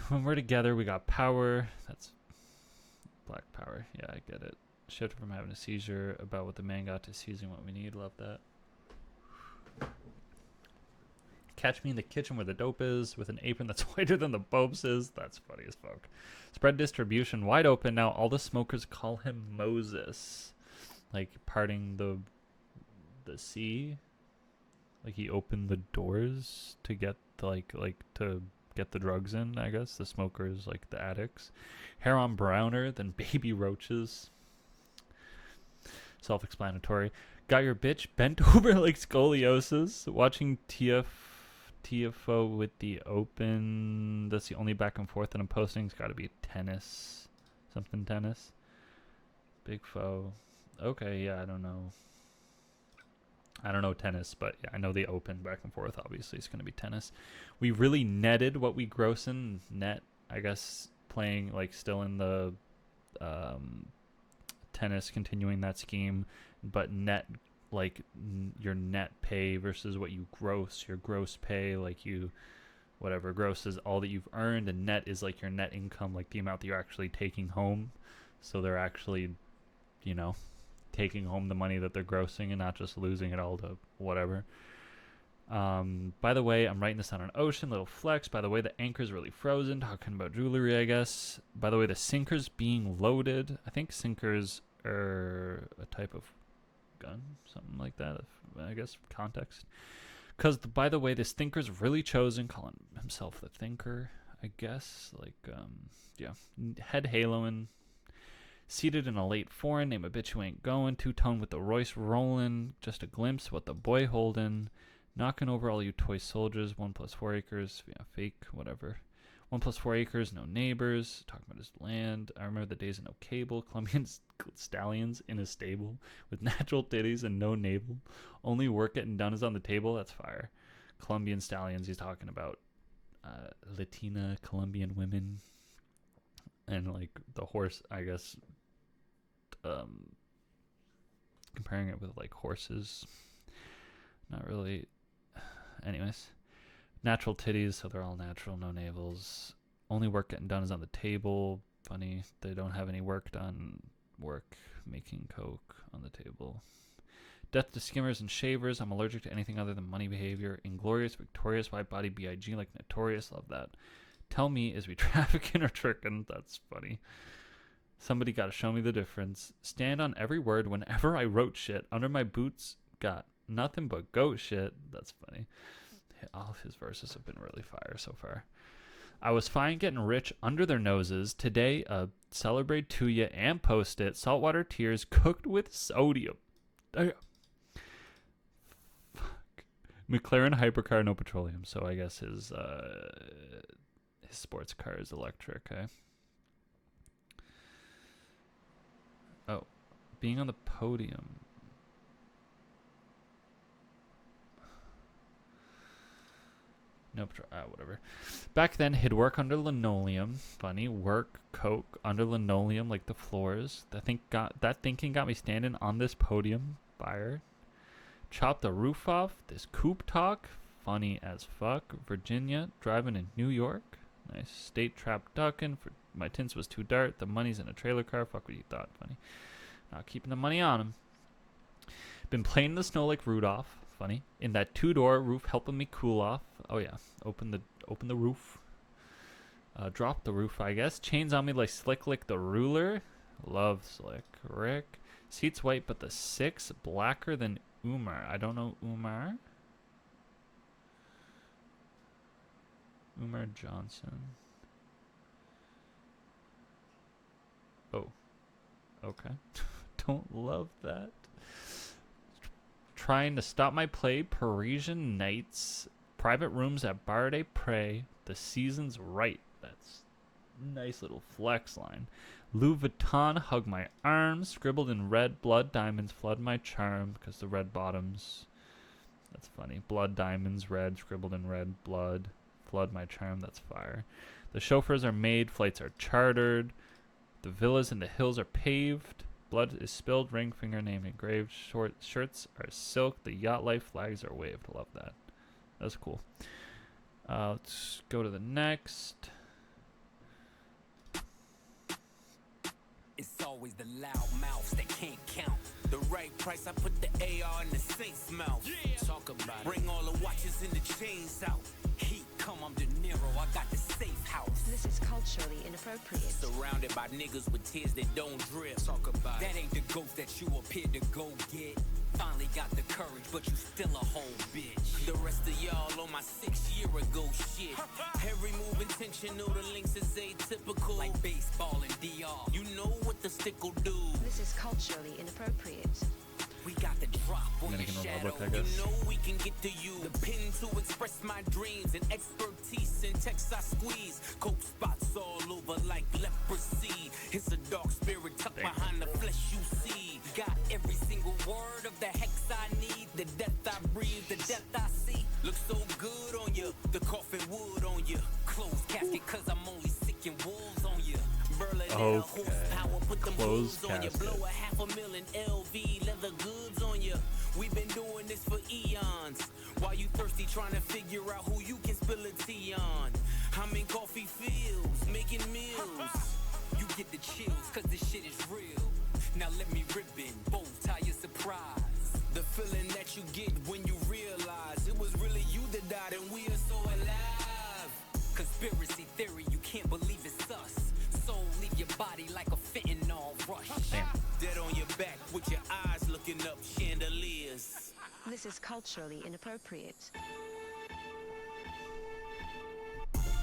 When we're together, we got power. That's black power. Yeah, I get it. Shift from having a seizure about what the man got to seizing what we need. Love that. Catch me in the kitchen where the dope is with an apron that's whiter than the Bobes is. That's funny as fuck. Spread distribution wide open now. All the smokers call him Moses. Like parting the sea. Like he opened the doors to get the, to get the drugs in, I guess. The smokers, like the addicts. Hair on browner than baby roaches. Self-explanatory. Got your bitch bent over like scoliosis. Watching TFO with the open. That's the only back and forth that I'm posting. It's got to be tennis. Something tennis. Big foe. Okay, yeah, I don't know. I don't know tennis, but yeah, I know the open back and forth. Obviously, it's going to be tennis. We really netted what we gross in net. I guess playing like still in the tennis, continuing that scheme, but net like your net pay versus what you gross. Your gross pay, like you, whatever, gross is all that you've earned, and net is like your net income, like the amount that you're actually taking home. So they're actually, you know, taking home the money that they're grossing and not just losing it all to whatever. By the way, I'm writing this on an ocean, little flex. By the way, the anchor's really frozen. Talking about jewelry, I guess. By the way, the sinker's being loaded. I think sinkers are a type of gun, something like that, I guess, context. Because, by the way, this thinker's really chosen, calling himself the thinker, I guess. Like, yeah. Head haloing. Seated in a late foreign, name a bitch who ain't going. Two-tone with the Royce rollin'. Just a glimpse what the boy holdin'. Knocking over all you toy soldiers. 1 + 4 acres. Yeah, fake, whatever. 1 + 4 acres, no neighbors. Talking about his land. I remember the days of no cable. Colombian stallions in his stable with natural titties and no navel. Only work getting done is on the table. That's fire. Colombian stallions. He's talking about Latina Colombian women and like the horse. I guess comparing it with like horses. Not really. Anyways. Natural titties, so they're all natural, no navels. Only work getting done is on the table. Funny, they don't have any work done. Work making coke on the table. Death to skimmers and shavers. I'm allergic to anything other than money behavior. Inglorious, victorious, wide body, BIG, like notorious. Love that. Tell me, is we trafficking or tricking? That's funny. Somebody got to show me the difference. Stand on every word whenever I wrote shit. Under my boots, got nothing but goat shit. That's funny. All of his verses have been really fire so far. I was fine getting rich under their noses. Today, celebrate to ya and post it. Saltwater tears cooked with sodium. Fuck. McLaren hypercar, no petroleum. So I guess his sports car is electric. Eh? Oh, being on the podium. Nope, whatever. Back then, he'd work under linoleum. Funny, work coke under linoleum like the floors. That thinking got me standing on this podium. Fire. Chop the roof off. This coupe talk. Funny as fuck. Virginia, driving in New York. Nice. State trap ducking. For my tints was too dark. The money's in a trailer car. Fuck what you thought. Funny. Not keeping the money on him. Been playing in the snow like Rudolph. Funny. In that 2-door roof helping me cool off. Oh yeah. Open the roof. Drop the roof, I guess. Chains on me like Slick Lick the ruler. Love Slick Rick. Seats white but the 6 blacker than Umar. I don't know Umar. Umar Johnson. Oh. Okay. Don't love that. Trying to stop my play. Parisian nights. Private rooms at Bar de Pré. The season's right. That's nice little flex line. Louis Vuitton, hug my arms. Scribbled in red. Blood diamonds flood my charm. Because the red bottoms. That's funny. Blood diamonds, red. Scribbled in red. Blood. Flood my charm. That's fire. The chauffeurs are made. Flights are chartered. The villas in the hills are paved. Blood is spilled. Ring finger name engraved. Short shirts are silk. The yacht life flags are waved. Love that. That's cool. Let's go to the next. It's always the loud mouths that can't count. The right price, I put the AR in the Saint's mouth. Yeah. Talk about it. Bring all the watches and the chains out. Heat come, I'm De Niro, I got the safe house. This is culturally inappropriate. Surrounded by niggas with tears that don't drip. Talk about that. Ain't the ghost that you appeared to go get. Finally got the courage, but you still a whole bitch. The rest of y'all on my 6 year ago shit. Every move intentional, the links is atypical. Like baseball and DR. You know what the stick'll do. This is culturally inappropriate. We got the drop on your Dominican shadow. Republic, I guess. You know we can get to you. The pen to express my dreams and expertise in text I squeeze. Coke spots all over like leprosy. It's a dark spirit tucked behind the flesh you see. Got every single word of the hex I need. The death I breathe, the death I see. Looks so good on you. The coffin wood on you. Closed casket cause I'm only sick and wolves on you. Berlin horsepower, put them Closed on you. casket. Blow a $500,000 LV leather goods on you. We've been doing this for eons. While you thirsty trying to figure out who you can spill a tea on. I'm in coffee fields, making meals. You get the chills, cause this shit is real. Now let me ribbon, bow tie your surprise. The feeling that you get when you realize it was really you that died and we are so alive. Conspiracy theory, you can't believe it's us. Soul leave your body like a fentanyl rush. Damn. Dead on your back with your eyes looking up chandeliers. This is culturally inappropriate.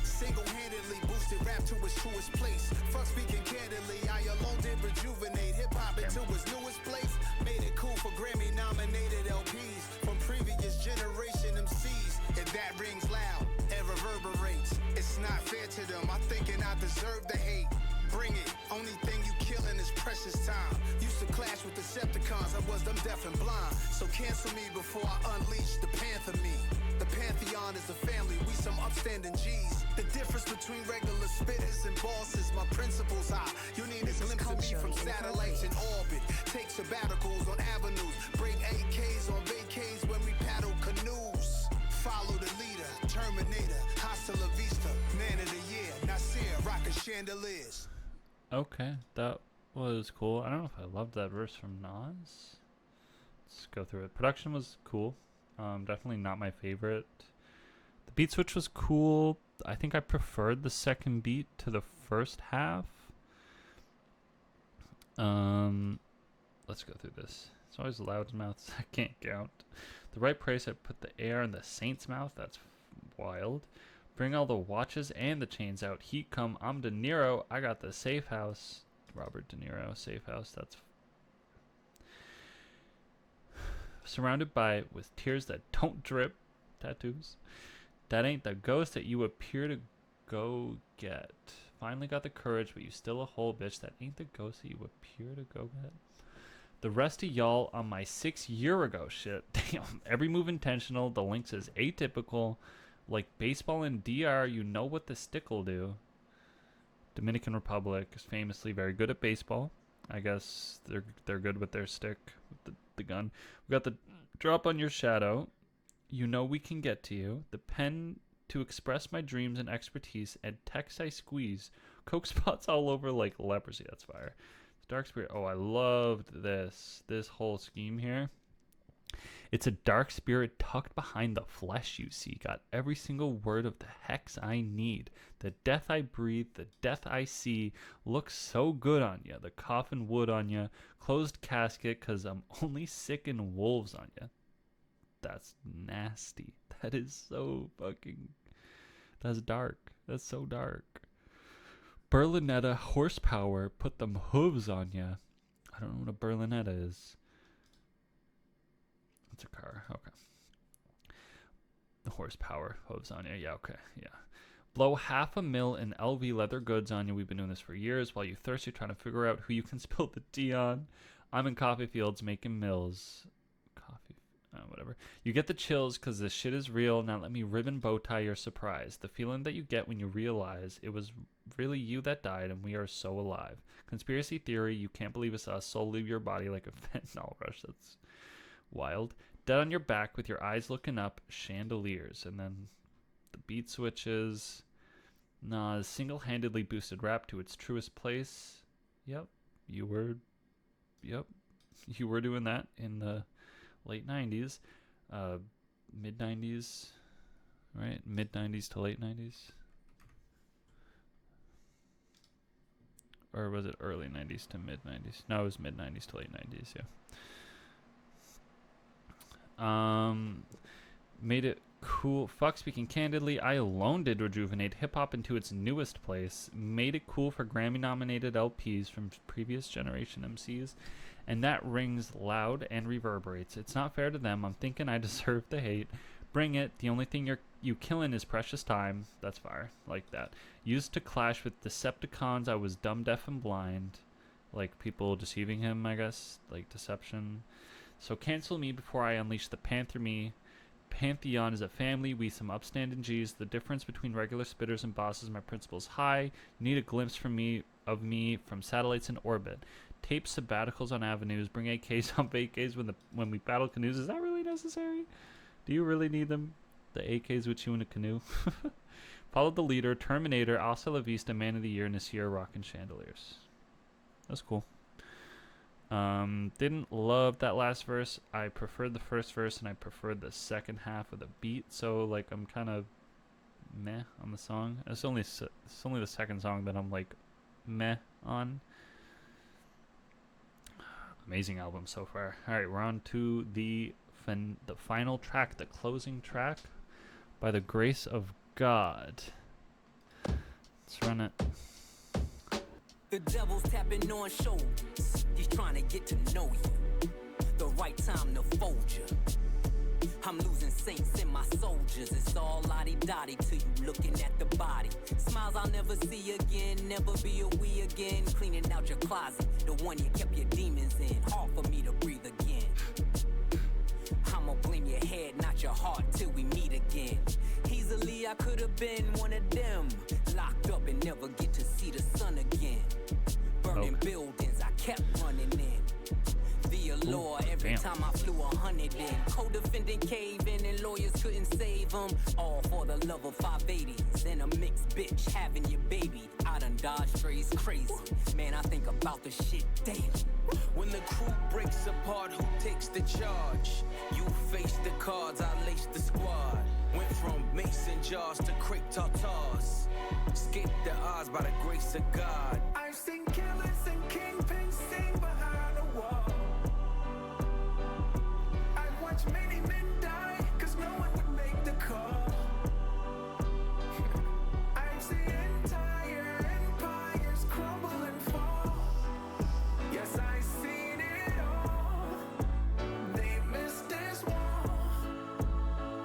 Single-handedly boosted rap to its truest place. Fuck speaking candidly, I alone did rejuvenate hip-hop into its newest place. Made it cool for Grammy-nominated LPs from previous generation MCs. And that rings loud and reverberates. It's not fair to them, I'm thinking I deserve the hate. Bring it, only thing you killing is precious time. Used to clash with Decepticons, I was them deaf and blind. So cancel me before I unleash the Panther me. The Pantheon is a family, we some upstanding G's. The difference between regular spitters and bosses, my principles high. You need a glimpse of me from satellites in orbit. Take sabbaticals on avenues, break AKs on vacays when we paddle canoes. Follow the leader, Terminator, hasta la vista. Man of the year, Nasir, rockin' chandeliers. Okay, that was cool. I don't know if I loved that verse from Nas. Let's go through it. Production was cool. Definitely not my favorite. The beat switch was cool. I think I preferred the second beat to the first half. Let's go through this. It's always loud mouths. I can't count. The right price, I put the air in the saint's mouth. That's wild. Bring all the watches and the chains out. Heat come. I'm De Niro. I got the safe house. Robert De Niro, safe house. That's surrounded by with tears that don't drip. Tattoos. That ain't the ghost that you appear to go get. Finally got the courage, but you still a whole bitch. That ain't the ghost that you appear to go get. The rest of y'all on my 6 year ago shit. Damn. Every move intentional. The links is atypical. Like baseball in DR, you know what the stick will do. Dominican Republic is famously very good at baseball. I guess they're good with their stick, with the gun. We got the drop on your shadow. You know we can get to you. The pen to express my dreams and expertise. And text I squeeze. Coke spots all over like leprosy. That's fire. Dark Spirit. Oh, I loved this whole scheme here. It's a dark spirit tucked behind the flesh you see. Got every single word of the hex I need. The death I breathe, the death I see. Looks so good on ya. The coffin wood on ya. Closed casket cause I'm only sick and wolves on ya. That's nasty. That is so fucking... That's dark. That's so dark. Berlinetta horsepower. Put them hooves on ya. I don't know what a Berlinetta is. It's a car. Okay. The horsepower hooves on you. Yeah, okay. Yeah. Blow $500,000 in LV leather goods on you. We've been doing this for years. While you thirsty trying to figure out who you can spill the tea on. I'm in coffee fields making mills. Whatever. You get the chills because this shit is real. Now let me ribbon bow tie your surprise. The feeling that you get when you realize it was really you that died and we are so alive. Conspiracy theory. You can't believe it's us. Soul leave your body like a fentanyl rush. That's... wild. Dead on your back with your eyes looking up, chandeliers. And then the beat switches. Nas single-handedly boosted rap to its truest place. Yep. You were doing that in the late 90s. Mid-90s. Right? Mid-90s to late 90s. Or was it early 90s to mid-90s? No, it was mid-90s to late 90s, yeah. Made it cool. Fuck, speaking candidly, I alone did rejuvenate hip-hop into its newest place. Made it cool for Grammy-nominated LPs from previous generation MCs. And that rings loud and reverberates. It's not fair to them. I'm thinking I deserve the hate. Bring it. The only thing you killing is precious time. That's fire. Like that. Used to clash with Decepticons. I was dumb, deaf, and blind. Like people deceiving him, I guess. Like deception. So cancel me before I unleash the Panther me. Pantheon is a family. We some upstanding G's. The difference between regular spitters and bosses. My principle's high. You need a glimpse from me from satellites in orbit. Tape sabbaticals on avenues. Bring AKs on vacays when we battle canoes. Is that really necessary? Do you really need them? The AKs with you in a canoe? Follow the leader. Terminator. Hasta la vista. Man of the year. Nasir. Rockin' chandeliers. That's cool. Didn't love that last verse. I preferred the first verse and I preferred the second half of the beat. So like I'm kind of meh on the song. It's only the second song that I'm like meh on. Amazing album so far. All right, we're on to the final track, the closing track, By the Grace of God. Let's run it. The devil's tapping on shoulders. He's trying to get to know you. The right time to fold you. I'm losing saints in my soldiers. It's all lottie-dottie till you looking at the body. Smiles I'll never see again, never be a we again. Cleaning out your closet, the one you kept your demons in. Hard for me to breathe again. I'ma blame your head, not your heart, till we meet again. Easily I could have been one of them. Locked up and never get to see the sun again. Burning buildings, I kept running in. The allure, every time I flew 100 in. Co-defendant cave-in and lawyers couldn't save them. All for the love of 580s and a mixed bitch having your baby. I done dodged strays crazy. Man, I think about the shit daily. When the crew breaks apart, who takes the charge? You face the cards, I lace the squad. Went from mason jars to crepe tartars. Escaped the odds by the grace of God. I've seen killers and kingpins sing behind the wall. I've watched many men die, cause no one would make the call. I've seen entire empires crumble and fall. Yes, I've seen it all. They missed this wall.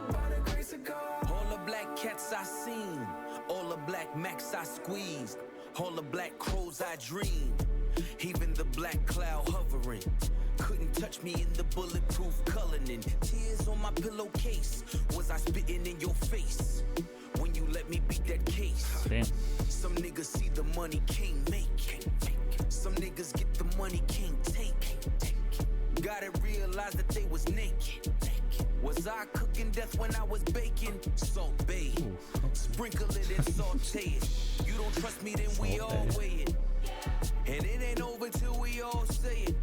By the grace of God. All the black cats I seen, all the black max I squeezed, all the black crows I dreamed, even the black cloud hovering. Couldn't touch me in the bulletproof Cullinan. Tears on my pillowcase. Was I spitting in your face when you let me beat that case? Damn. Some niggas see the money, can't make. Some niggas get the money, can't take. Gotta realize that they was naked. Was I cooking death when I was baking? Salt Bay. Sprinkle it and saute it. You don't trust me, then we all weigh it. And it ain't over till we all say it.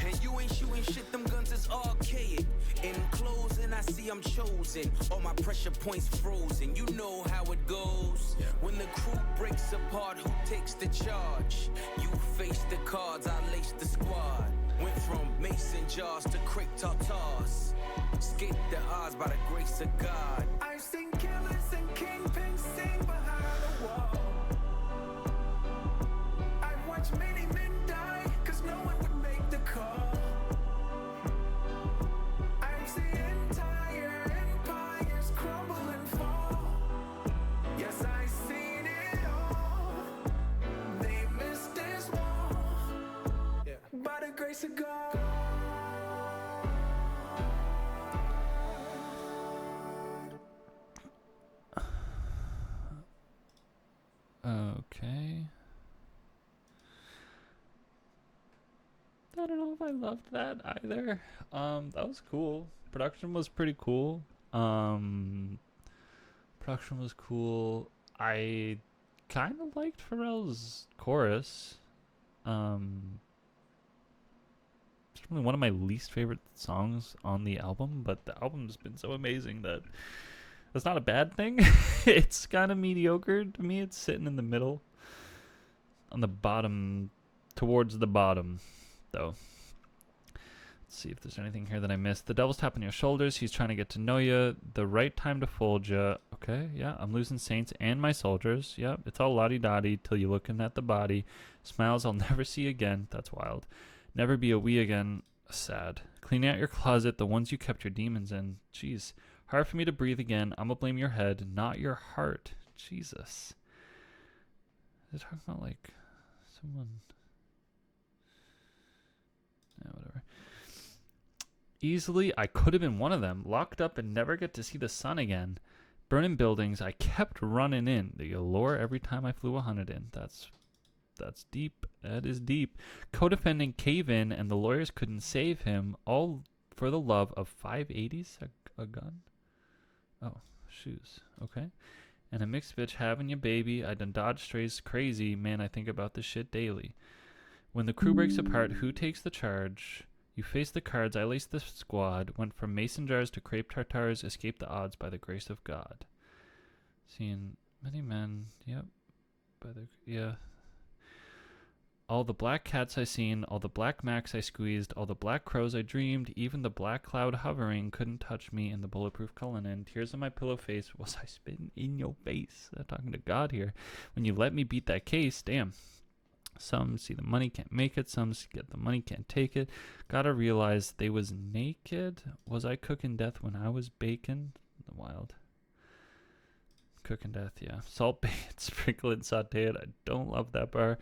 And you ain't shooting shit, them guns is archaic. In closing, I see I'm chosen. All my pressure points frozen. You know how it goes. When the crew breaks apart, who takes the charge? You face the cards, I lace the squad. Went from mason jars to crepe tartars. Escaped the odds by the grace of God. I've seen killers and kingpins sing behind the wall. I've watched many men die, cause no one would make the call. I've seen entire empires crumble and fall. Yes, I've seen it all. They missed this wall. By the grace of God. Okay. I don't know if I loved that either. That was cool. Production was pretty cool. I kind of liked Pharrell's chorus. It's probably one of my least favorite songs on the album, but the album's been so amazing that that's not a bad thing. It's kind of mediocre to me. It's sitting in the middle, on the bottom, towards the bottom, though. Let's see if there's anything here that I missed. The devil's tapping your shoulders. He's trying to get to know you. The right time to fold you. Okay, yeah. I'm losing saints and my soldiers. Yep, it's all lottie-dottie till you're looking at the body. Smiles I'll never see again. That's wild. Never be a we again. Sad. Cleaning out your closet, the ones you kept your demons in. Jeez. Hard for me to breathe again. I'm gonna blame your head, not your heart. Jesus. They're talking about like someone. Yeah, whatever. Easily, I could have been one of them. Locked up and never get to see the sun again. Burning buildings, I kept running in. The allure every time I flew 100 in. That's That's deep. That is deep. Co-defendant cave-in and the lawyers couldn't save him, all for the love of 580s, a gun? Oh, shoes. Okay. And a mixed bitch having your baby. I done dodged strays crazy. Man, I think about this shit daily. When the crew breaks apart, who takes the charge? You face the cards, I laced the squad. Went from mason jars to crepe tartars. Escaped the odds by the grace of God. Seeing many men. Yep. Yeah. All the black cats I seen, all the black macs I squeezed, all the black crows I dreamed, even the black cloud hovering couldn't touch me in the bulletproof Cullinan. Tears on my pillow face, was I spitting in your face? I'm talking to God here. When you let me beat that case, damn. Some see the money, can't make it. Some get the money, can't take it. Gotta realize they was naked. Was I cooking death when I was baking? The wild. Cooking death, yeah. Salt, bait, sprinkle it, saute it. I don't love that bar.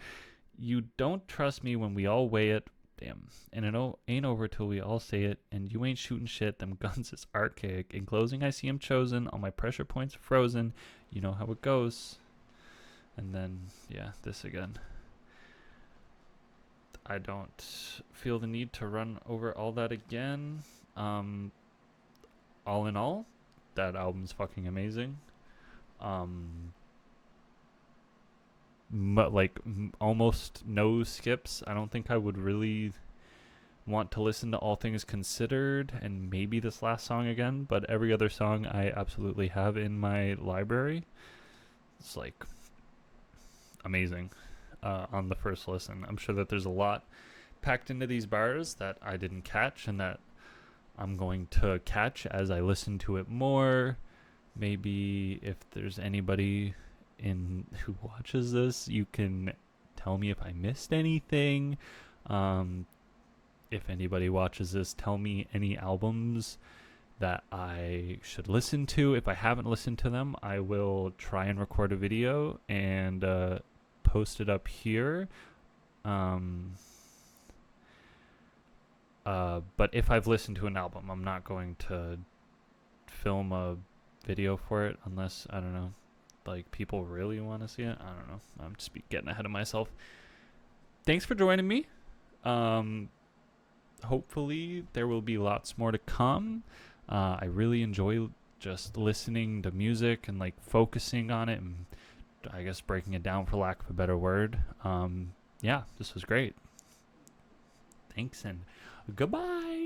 You don't trust me when we all weigh it. Damn. And it ain't over till we all say it. And you ain't shooting shit. Them guns is archaic. In closing, I see him chosen. All my pressure points frozen. You know how it goes. And then, yeah, this again. I don't feel the need to run over all that again. All in all, that album's fucking amazing. But like almost no skips. I don't think I would really want to listen to All Things Considered and maybe this last song again, but every other song I absolutely have in my library. It's like amazing on the first listen. I'm sure that there's a lot packed into these bars that I didn't catch and that I'm going to catch as I listen to it more. Maybe if there's anybody who watches this, you can tell me if I missed anything. If anybody watches this, tell me any albums that I should listen to. If I haven't listened to them, I will try and record a video and post it up here. But if I've listened to an album, I'm not going to film a video for it unless, I don't know, like people really want to see it. I don't know. I'm just getting ahead of myself. Thanks for joining me. Hopefully there will be lots more to come. I really enjoy just listening to music and like focusing on it and I guess breaking it down for lack of a better word. Yeah, this was great. Thanks and goodbye.